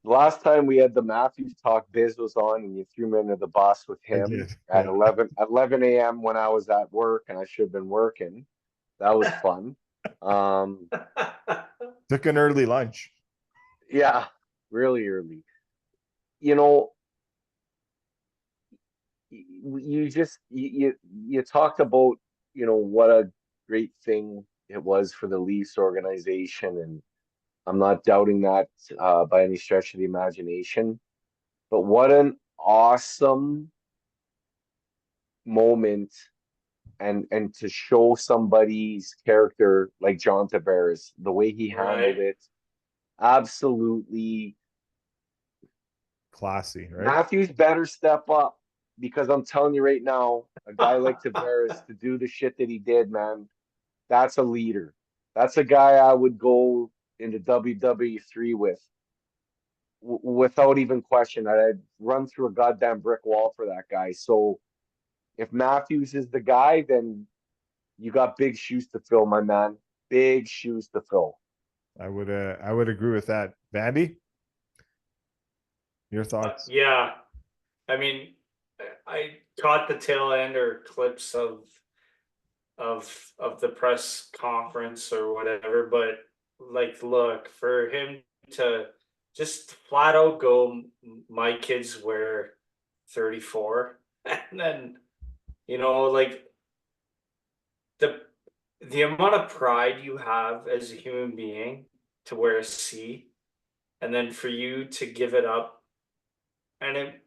last time we had the Matthews Talk, Biz was on, and you threw me under the bus with him at 11 a.m. when I was at work, and I should have been working. That was fun. Took an early lunch. Yeah, really early. You know, you talked about, you know, what a great thing it was for the Leafs organization, and I'm not doubting that by any stretch of the imagination. But what an awesome moment and to show somebody's character like John Tavares, the way he handled it, absolutely classy, right? Matthews better step up, because I'm telling you right now, a guy like Tavares to do the shit that he did, man, that's a leader. That's a guy I would go into WWE3 with. Without even question. I'd run through a goddamn brick wall for that guy. So if Matthews is the guy, then you got big shoes to fill, my man. Big shoes to fill. I would agree with that. Vandy, your thoughts? Yeah, I mean, I caught the tail end or clips of the press conference or whatever, but like, look, for him to just flat out go, my kids wear 34, and then, you know, like the amount of pride you have as a human being to wear a C, and then for you to give it up, and it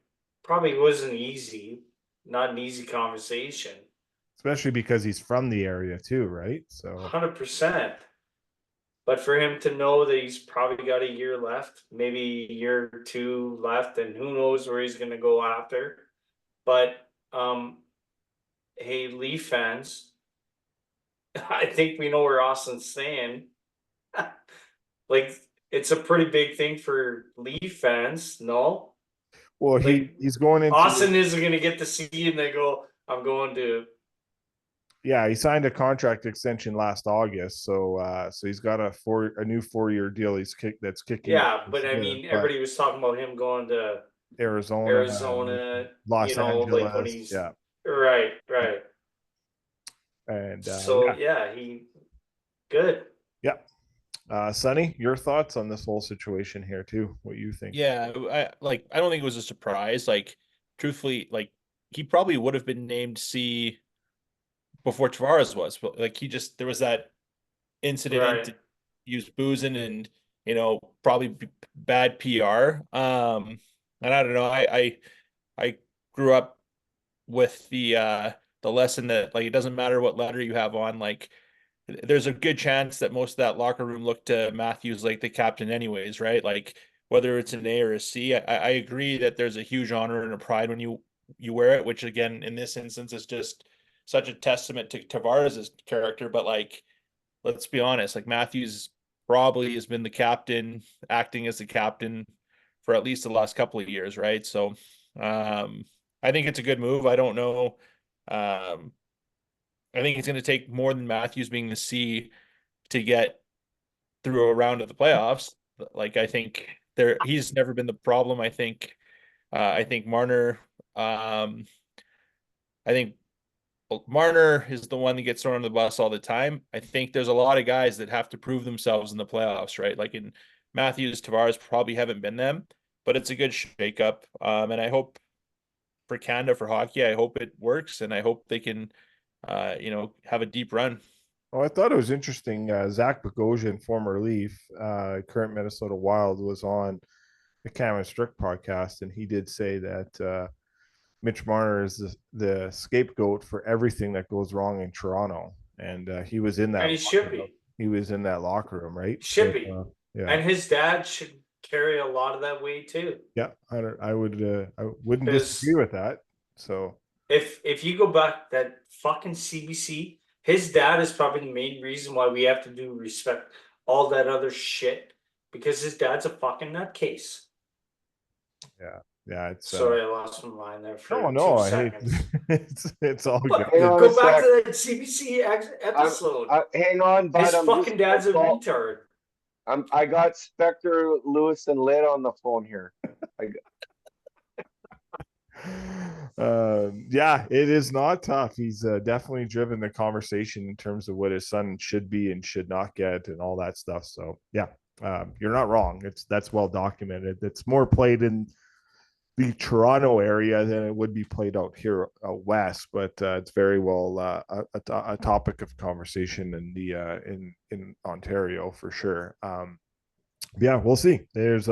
probably wasn't easy, not an easy conversation. Especially because he's from the area too, right? So 100%. But for him to know that he's probably got a year left, maybe a year or two left, and who knows where he's going to go after. But hey, Leaf fans, I think we know where Austin's staying. Like, it's a pretty big thing for Leaf fans, no? well, Like, he's going into Austin isn't going to get to see, and they go, I'm going to. Yeah, he signed a contract extension last August, so he's got a new 4-year deal. That's kicking. Yeah, but I mean, everybody was talking about him going to Arizona, Los you know, Angeles, like when he's yeah, right. and So yeah, he good. Yeah, Sonny, your thoughts on this whole situation here too? What you think? Yeah, I don't think it was a surprise. Like, truthfully, like he probably would have been named C before Tavares was, but like there was that incident, Right. he was boozing and probably bad PR. And I don't know, I grew up with the lesson that, like, it doesn't matter what letter you have on, like there's a good chance that most of that locker room looked to Matthews like the captain anyways, right? Like whether it's an A or a C, I agree that there's a huge honor and a pride when you wear it, which again, in this instance is just such a testament to Tavares' character. But like, let's be honest, like Matthews probably has been the captain, acting as the captain for at least the last couple of years, right? So I think it's a good move. I don't know. I think it's going to take more than Matthews being the C to get through a round of the playoffs. Like I think he's never been the problem. I think Marner, I think Marner is the one that gets thrown on the bus all the time. I think there's a lot of guys that have to prove themselves in the playoffs, right? Like in Matthews, Tavares probably haven't been them, but it's a good shakeup. And I hope for Canada, for hockey, I hope it works, and I hope they can, have a deep run. Oh, I thought it was interesting. Zach Bogosian, former Leaf, current Minnesota Wild, was on the Cam and Strick podcast, and he did say that Mitch Marner is the scapegoat for everything that goes wrong in Toronto, and he was in that. And he should be. He was in that locker room, right? Should be. Yeah. And his dad should carry a lot of that weight too. Yeah, I wouldn't disagree with that. So if you go back that fucking CBC, his dad is probably the main reason why we have to do respect all that other shit, because his dad's a fucking nutcase. Yeah, it's sorry, I lost my mind there for no, 2 I hate seconds. it's all But good. go back to that CBC episode. Hang on, but his fucking dad's a retard. I got Spectre, Lewis, and Lid on the phone here. Yeah, it is not tough. He's definitely driven the conversation in terms of what his son should be and should not get and all that stuff. So yeah, you're not wrong. That's well documented. It's more played in the Toronto area than it would be played out here out west, but it's very well a topic of conversation in the in Ontario for sure. Yeah, we'll see. There's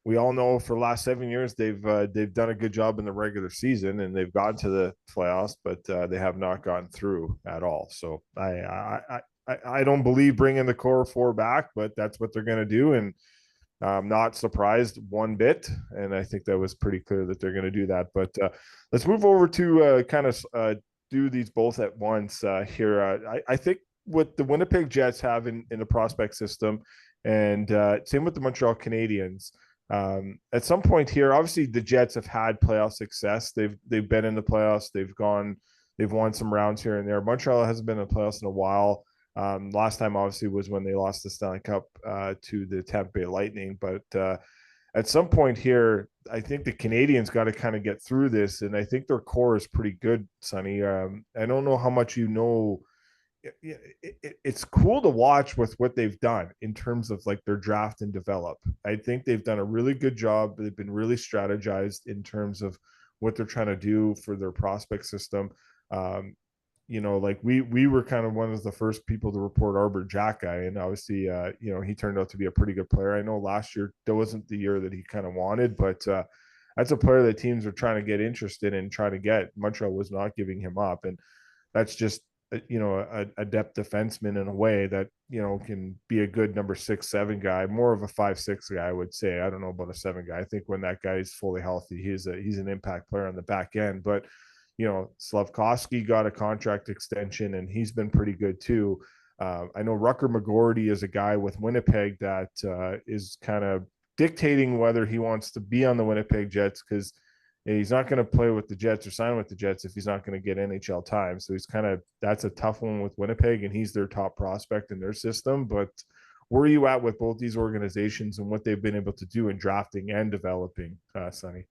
we all know for the last 7 years they've done a good job in the regular season and they've gotten to the playoffs, but they have not gone through at all. So I don't believe bringing the core four back, but that's what they're going to do, and I'm not surprised one bit. And I think that was pretty clear that they're going to do that. But let's move over to kind of do these both at once here. I think what the Winnipeg Jets have in the prospect system, and same with the Montreal Canadiens. At some point here, obviously the Jets have had playoff success. They've been in the playoffs. They've won some rounds here and there. Montreal hasn't been in the playoffs in a while. Last time obviously was when they lost the Stanley Cup to the Tampa Bay Lightning. But at some point here, I think the Canadians got to kind of get through this, and I think their core is pretty good, Sonny. I don't know how much you know. It's cool to watch with what they've done in terms of like their draft and develop. I think they've done a really good job. They've been really strategized in terms of what they're trying to do for their prospect system. Like we were kind of one of the first people to report Arbor Xhekaj, and obviously, he turned out to be a pretty good player. I know last year that wasn't the year that he kind of wanted, but that's a player that teams are trying to get interested in, trying to get. Montreal was not giving him up, and that's just a depth defenseman in a way that can be a good number 6-7 guy, more of a 5-6 guy, I would say. I don't know about a 7 guy. I think when that guy is fully healthy, he's an impact player on the back end, but. Slavkovsky got a contract extension and he's been pretty good too. I know Rucker McGorty is a guy with Winnipeg that is kind of dictating whether he wants to be on the Winnipeg Jets, because he's not going to play with the Jets or sign with the Jets if he's not going to get NHL time. So that's a tough one with Winnipeg, and he's their top prospect in their system. But where are you at with both these organizations and what they've been able to do in drafting and developing, Sonny?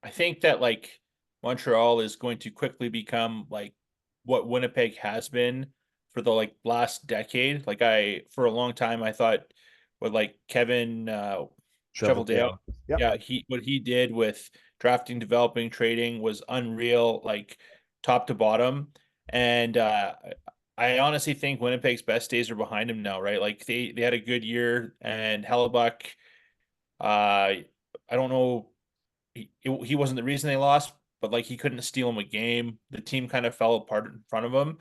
I think that like Montreal is going to quickly become like what Winnipeg has been for the last decade. For a long time I thought with Kevin Cheveldale, what he did with drafting, developing, trading was unreal, top to bottom. And I honestly think Winnipeg's best days are behind him now, right? They had a good year, and Hellebuck, I don't know. He wasn't the reason they lost, but like he couldn't steal him a game. The team kind of fell apart in front of him.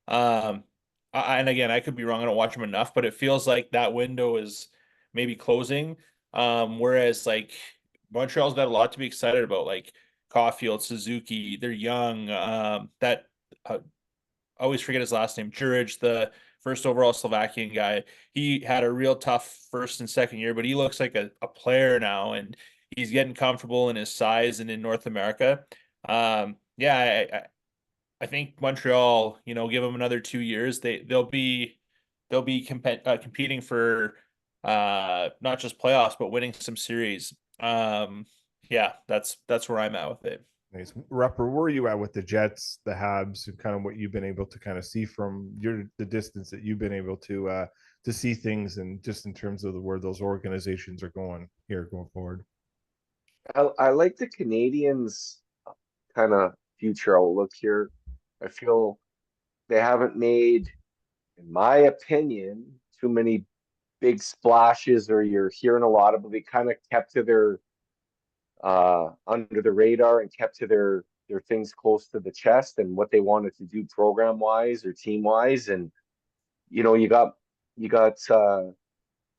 And again, I could be wrong. I don't watch him enough, but it feels like that window is maybe closing. Whereas like Montreal's got a lot to be excited about, like Caulfield, Suzuki, they're young. That I always forget his last name, Juric, the first overall Slovakian guy. He had a real tough first and second year, but he looks like a player now, and he's getting comfortable in his size and in North America. I think Montreal, give them another 2 years, they'll be competing for not just playoffs but winning some series. That's where I'm at with it. Nice. Rupper, where are you at with the Jets, the Habs, and kind of what you've been able to kind of see from the distance that you've been able to see things, and just in terms of where those organizations are going forward? I like the Canadians' kind of future outlook here. I feel they haven't made, in my opinion, too many big splashes, or you're hearing a lot of them. They kind of kept to their under the radar and kept to their things close to the chest and what they wanted to do program wise or team wise. And you got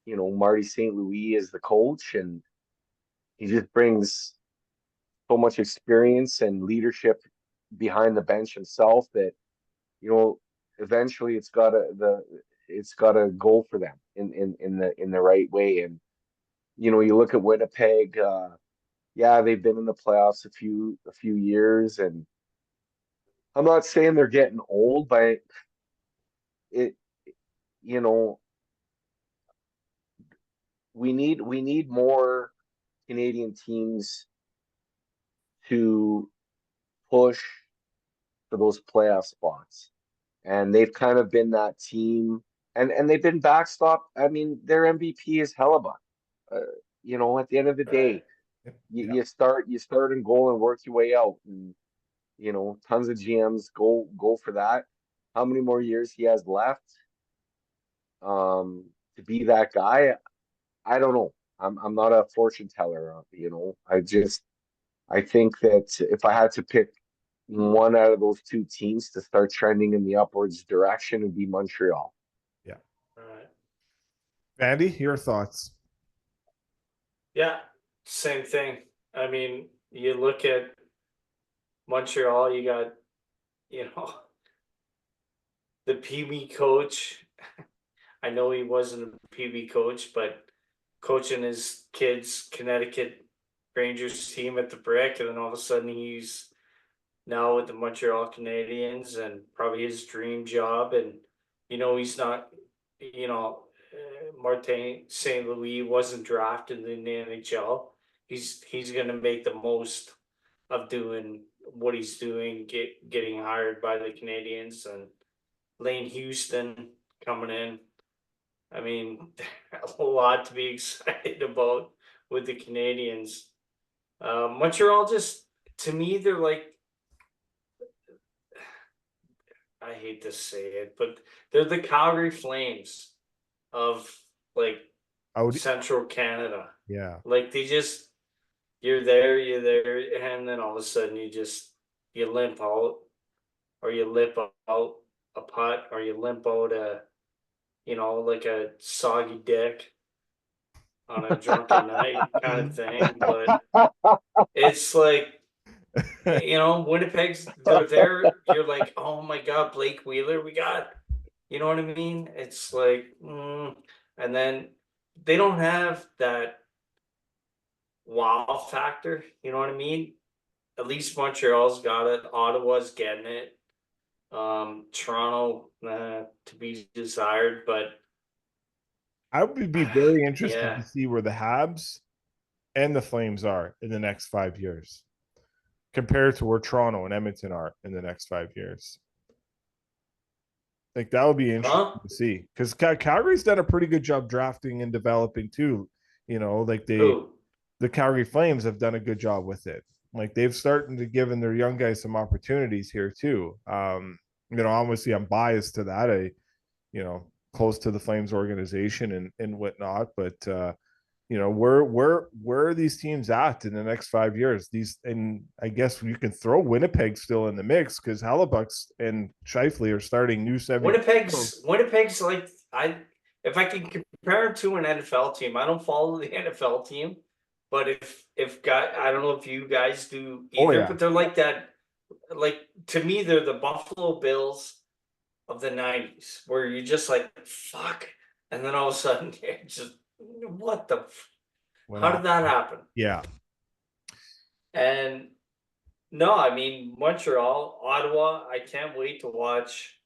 Marty St. Louis as the coach, and he just brings so much experience and leadership behind the bench himself that eventually it's gotta go for them in the right way. And you look at Winnipeg. They've been in the playoffs a few years, and I'm not saying they're getting old, but we need more Canadian teams to push for those playoff spots. And they've kind of been that team, and they've been backstop. I mean, their MVP is Hellebuck. At the end of the day, you start in goal and work your way out. And tons of GMs go for that. How many more years he has left to be that guy? I don't know. I'm not a fortune teller. I think that if I had to pick one out of those two teams to start trending in the upwards direction, would be Montreal. Yeah. All right. Andy, your thoughts? Yeah, same thing. I mean, you look at Montreal, you got, the PB coach. I know he wasn't a PB coach, but coaching his kids' Connecticut Rangers team at the Brick, and then all of a sudden he's now with the Montreal Canadiens, and probably his dream job. And he's not, Martin St. Louis wasn't drafted in the NHL. He's going to make the most of doing what he's doing, getting hired by the Canadiens. And Lane Houston coming in. I mean, a lot to be excited about with the Canadiens. Montreal, just, to me, they're like, I hate to say it, but they're the Calgary Flames of like Central Canada. Yeah. Like you're there, and then all of a sudden you limp out, or you lip out a putt, or you limp out like a soggy dick on a drunken night kind of thing. But it's like, Winnipeg's, they're there. You're like, oh my God, Blake Wheeler, we got, you know what I mean? It's like, and then they don't have that wow factor. You know what I mean? At least Montreal's got it. Ottawa's getting it. Toronto, to be desired, but I would be very interested to see where the Habs and the Flames are in the next 5 years, compared to where Toronto and Edmonton are in the next 5 years. Like, that would be interesting to see, because Calgary's done a pretty good job drafting and developing too. The Calgary Flames have done a good job with it. Like, they've started to give their young guys some opportunities here too. Obviously I'm biased to that. Close to the Flames organization and whatnot, but where are these teams at in the next 5 years? And I guess you can throw Winnipeg still in the mix because Halibucks and Scheifele are starting new 70. Winnipeg's like if I can compare it to an NFL team, I don't follow the NFL team, but if guy, I don't know if you guys do either, but they're like that. Like to me, they're the Buffalo Bills of the 90s, where you're just like fuck, and then all of a sudden it's just what the. How did that happen? Yeah. And no, I mean Montreal, Ottawa. I can't wait to watch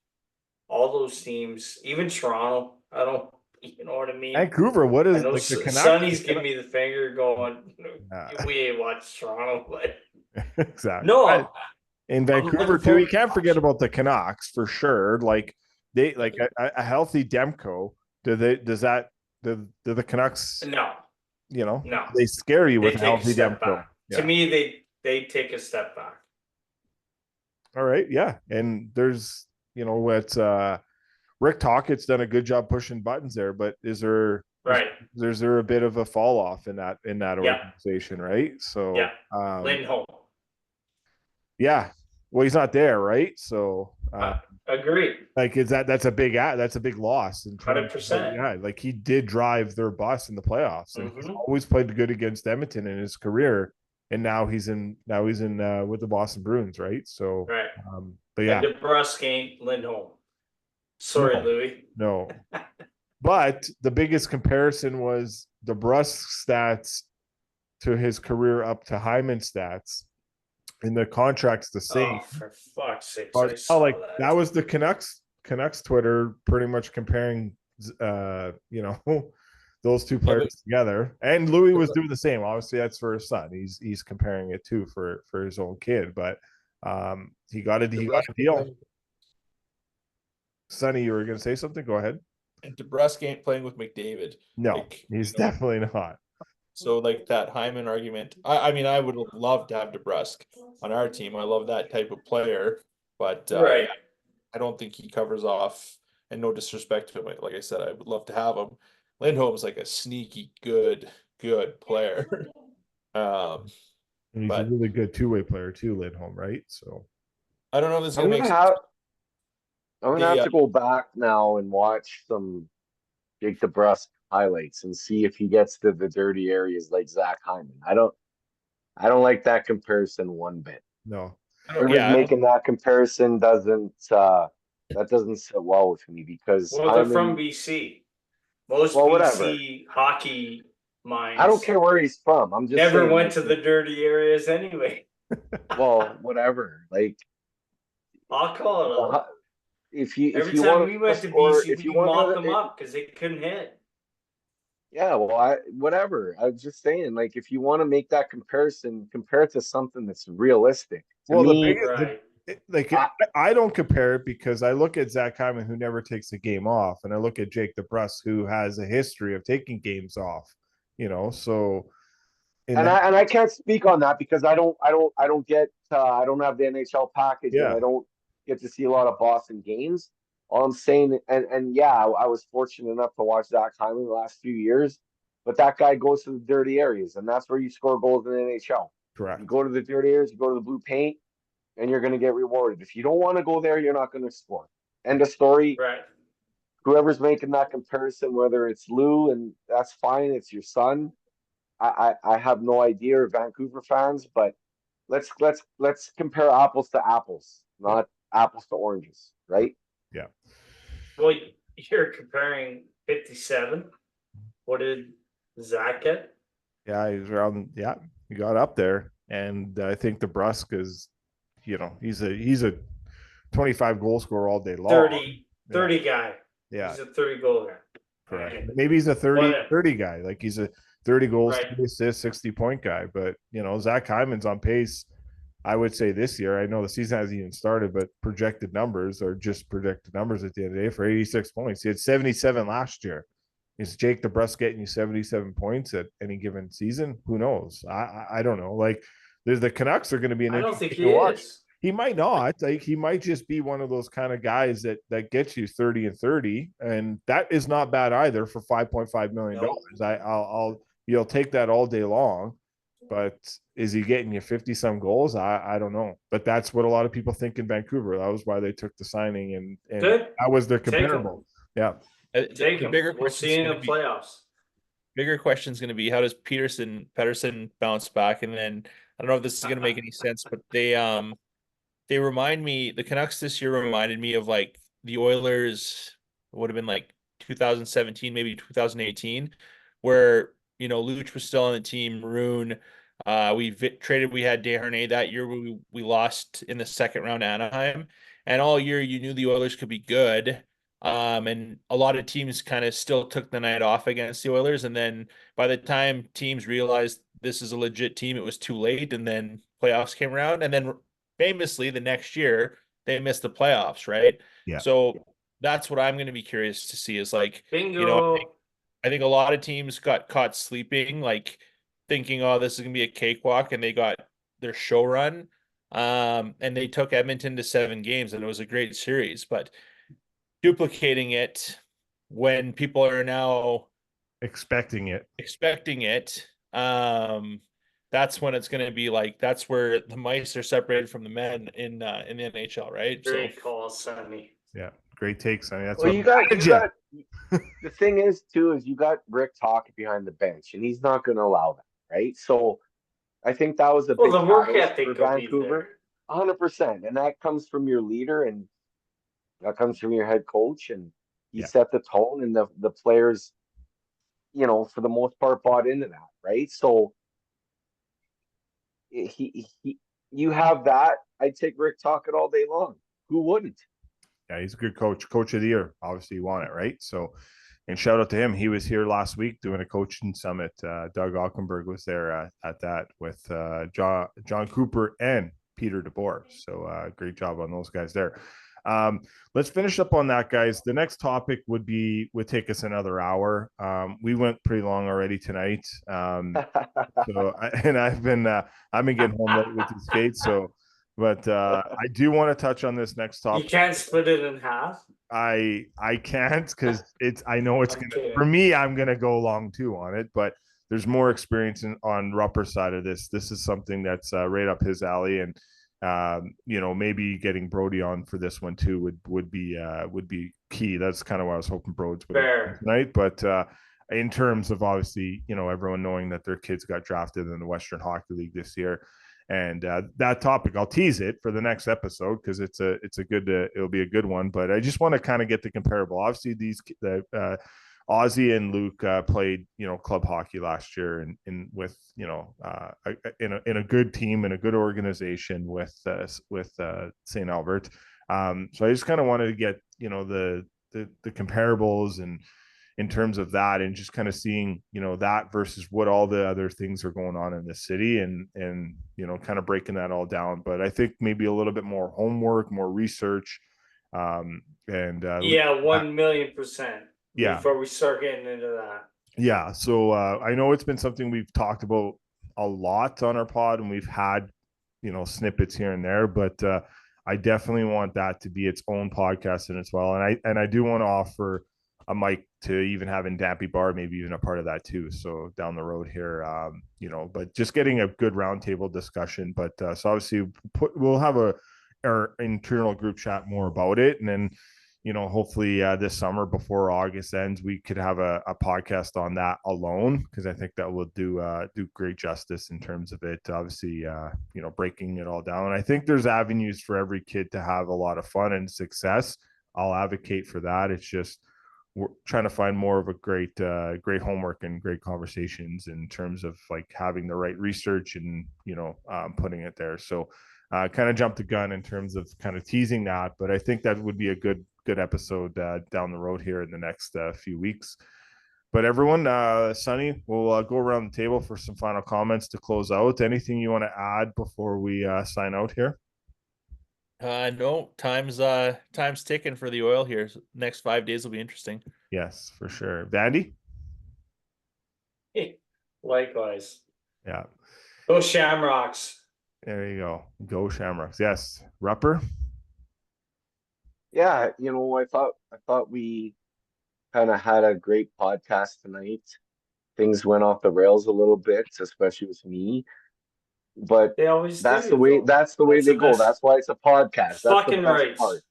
all those teams, even Toronto. I don't, you know what I mean? Vancouver, what is I know like the Canucks? Sonny's giving me the finger, going, "We ain't watched Toronto." But exactly. no, in Vancouver too, you can't forget about the Canucks for sure. Like they like a healthy Demko. Do the Canucks? No, no. They scare you with a healthy Demko. Yeah. To me, they take a step back. All right, yeah, and there's what Rick Tockett's done a good job pushing buttons there, but is there a bit of a fall off in that organization, right? So Lindholm. Yeah, well, he's not there, right? So agreed. Like, that's a big loss. 100%. Yeah, like he did drive their bus in the playoffs, and he's always played good against Edmonton in his career. And now he's in with the Boston Bruins, right? So but yeah, and DeBrusk ain't Lindholm. Sorry, Louis. No. But the biggest comparison was DeBrusk stats to his career up to Hyman stats. And the contract's the same. Oh, for fuck's sake! That was the Canucks Twitter pretty much comparing, those two players together. And Louis was doing the same. Obviously, that's for his son. He's comparing it too for his own kid. But he got a deal. Sonny, you were going to say something? Go ahead. And DeBrusk ain't playing with McDavid. No, he's definitely not. So like that Hyman argument, I mean, I would love to have DeBrusk on our team. I love that type of player, but I don't think he covers off. And no disrespect to him, like I said, I would love to have him. Lindholm's like a sneaky good player. And he's a really good two-way player too, Lindholm, right? So I don't know if this is I'm gonna make sense. I'm gonna have to go back now and watch some Jake DeBrusk highlights and see if he gets to the dirty areas like Zach Hyman. I don't like that comparison one bit. No. Making that comparison doesn't sit well with me because they're from BC. Most BC hockey minds. I don't care where he's from. I'm just never went to the dirty areas anyway. Well, whatever. Like I'll call it. Every time we went to BC, we mopped them up because they couldn't hit. Yeah, well, whatever. I was just saying, like, if you want to make that comparison, compare it to something that's realistic. I don't compare it because I look at Zach Hyman, who never takes a game off, and I look at Jake DeBrusk, who has a history of taking games off. So. I can't speak on that because I don't get I don't have the NHL package and I don't get to see a lot of Boston games. All I'm saying, and I was fortunate enough to watch Zach Hyman the last few years, but that guy goes to the dirty areas, and that's where you score goals in the NHL. Correct. You go to the dirty areas, you go to the blue paint, and you're going to get rewarded. If you don't want to go there, you're not going to score. End of story. Right. Whoever's making that comparison, whether it's Lou, and that's fine, it's your son. I have no idea, or Vancouver fans, but let's compare apples to apples, not apples to oranges, right? Yeah. Well, you're comparing 57. What did Zach get? Yeah, he was around. Yeah, he got up there, and I think DeBrusk is, he's a 25 goal scorer all day long. 30 guy. Yeah, he's a 30 goal guy. Correct. Right. Maybe he's a 30 guy. Like he's a 30 goals, 30 assists, 60-point guy. But Zach Hyman's on pace. I would say this year, I know the season hasn't even started, but projected numbers are just projected numbers at the end of the day for 86 points. He had 77 last year. Is Jake DeBrusk getting you 77 points at any given season? Who knows? I don't know. Like, the Canucks are going to be an interesting to watch. He might not. Like, he might just be one of those kind of guys that gets you 30 and 30, and that is not bad either for $5.5 million. I'll you'll take that all day long. But is he getting you 50 some goals? I don't know. But that's what a lot of people think in Vancouver. That was why they took the signing, and Good. that was their Take him. comparable. Yeah. Take The him. bigger We'll see you in the playoffs. bigger question is going to be, how does Pedersen bounce back? And then I don't know if this is going to make any sense, but they remind me, the Canucks this year reminded me of like the Oilers would have been like 2017, maybe 2018, where Luch was still on the team, Maroon. We had Desharnais that year. We lost in the second round to Anaheim, and all year you knew the Oilers could be good. And a lot of teams kind of still took the night off against the Oilers, and then by the time teams realized this is a legit team, it was too late, and then playoffs came around, and then famously the next year they missed the playoffs, right? Yeah. So that's what I'm going to be curious to see is like, Bingo. I think a lot of teams got caught sleeping, like thinking, oh, this is going to be a cakewalk, and they got their show run. And they took Edmonton to 7 games, and it was a great series, but duplicating it when people are now Expecting it. That's when it's going to be like, that's where the mice are separated from the men in the NHL, right? Great call, Sonny. Yeah, great take, Sonny. That's Well, what you got the thing is too is you got Rick Tocchet behind the bench, and he's not going to allow that, right? So I think that was a big the work catalyst ethic for will be Vancouver, there. 100%, and that comes from your leader, and that comes from your head coach, and he Yeah. set the tone, and the players, for the most part, bought into that, right? So you have that. I'd take Rick Tocchet all day long. Who wouldn't? Yeah, he's a good coach. Coach of the year. Obviously, you want it, right? So, and shout out to him. He was here last week doing a coaching summit. Doug Ockenberg was there at that with John Cooper and Peter DeBoer. So, great job on those guys there. Let's finish up on that, guys. The next topic would take us another hour. We went pretty long already tonight. I've been getting home late with the skates. So, but I do want to touch on this next topic. You can't split it in half. I can't, because I know it's Okay. for me, I'm gonna go long too on it, but there's more experience on Rupper's side of this. This is something that's right up his alley, and maybe getting Brody on for this one too would be key. That's kind of what I was hoping Broads would tonight. But in terms of obviously, everyone knowing that their kids got drafted in the Western Hockey League this year. And that topic, I'll tease it for the next episode because it'll be a good one. But I just want to kind of get the comparable. Obviously, Ozzy and Luke played club hockey last year, and with in a good team and a good organization with St. Albert. So I just kind of wanted to get the comparables and in terms of that, and just kind of seeing that versus what all the other things are going on in the city, and kind of breaking that all down. But I think maybe a little bit more homework, more research, and 1,000,000%. Yeah, before we start getting into that. Yeah, so I know it's been something we've talked about a lot on our pod, and we've had snippets here and there, but I definitely want that to be its own podcast in as well. And I do want to offer a mic to even having Dampy Bar, maybe even a part of that too. So down the road here, but just getting a good roundtable discussion. But so obviously we'll have our internal group chat more about it, and then hopefully this summer before August ends, we could have a podcast on that alone, because I think that will do great justice in terms of it. Obviously, breaking it all down. And I think there's avenues for every kid to have a lot of fun and success. I'll advocate for that. It's just we're trying to find more of a great homework and great conversations in terms of like having the right research and putting it there. So kind of jumped the gun in terms of kind of teasing that, but I think that would be a good episode down the road here in the next few weeks. But everyone, Sonny, we'll go around the table for some final comments to close out. Anything you want to add before we sign out here? No, time's ticking for the Oil here. Next 5 days will be interesting. Yes, for sure. Vandy? Likewise. Yeah. Go Shamrocks. There you go. Go Shamrocks. Yes. Rupper? Yeah, I thought we kind of had a great podcast tonight. things went off the rails a little bit, especially with me. But They always that's do. the way. Though. That's the way That's they the go. best. That's why it's a podcast. That's the Fucking best right. part.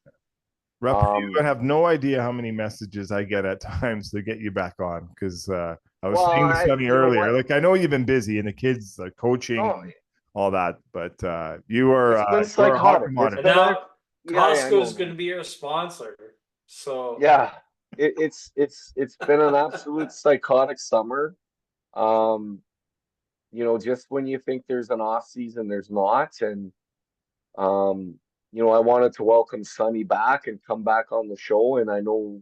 Rupp, you have no idea how many messages I get at times to get you back on because I was Well, saying to Sonny you know earlier, what? like I know you've been busy and the kids coaching Oh, and all that, but you are it's been you are a hot psychotic. It's commodity. And been now yeah, I know, Costco's going to man. be our sponsor. So Yeah, it's been an absolute psychotic summer. Um, you know, just when you think there's an off season, there's not. And um, you know, I wanted to welcome Sonny back and come back on the show. And I know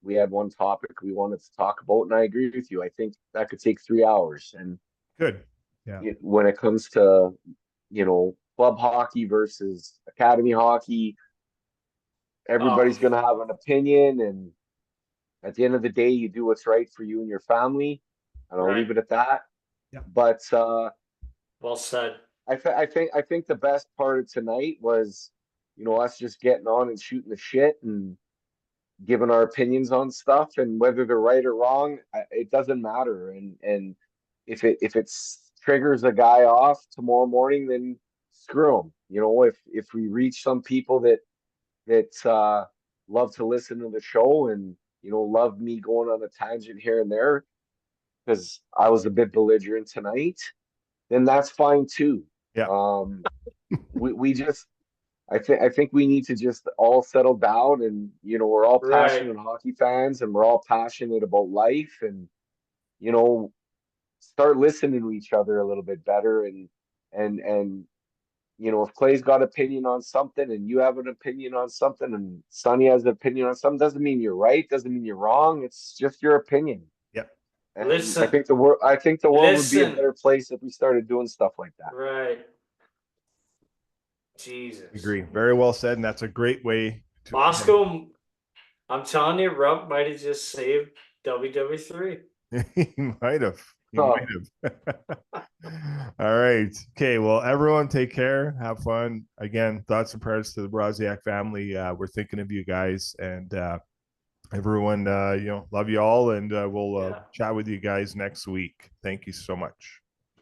we had one topic we wanted to talk about, and I agree with you. I think that could take 3 hours. And Good. Yeah. when it comes to, you know, club hockey versus academy hockey, everybody's going to have an opinion. And at the end of the day, you do what's right for you and your family. And I'll leave it at that. Yeah. But well said. I think the best part of tonight was, you know, us just getting on and shooting the shit and giving our opinions on stuff, and whether they're right or wrong, it doesn't matter. And if it's triggers a guy off tomorrow morning, then screw him. You know, if we reach some people that love to listen to the show and, you know, love me going on a tangent here and there because I was a bit belligerent tonight, then that's fine too. Yeah. We just I think we need to just all settle down, and, you know, we're all passionate hockey fans and we're all passionate about life, and, you know, start listening to each other a little bit better. And you know, if Clay's got opinion on something and you have an opinion on something and Sonny has an opinion on something, doesn't mean you're right, doesn't mean you're wrong. It's just your opinion. Yep. And Listen. I think the world would be a better place if we started doing stuff like that. Right. Jesus. Agree. Very well said, and that's a great way to Moscow, I'm telling you, Rupp might have just saved WW3. He might have. He might have. All right. Okay. Well, everyone take care. Have fun. Again, thoughts and prayers to the Broziak family. We're thinking of you guys, and everyone, you know, love you all, and we'll chat with you guys next week. Thank you so much.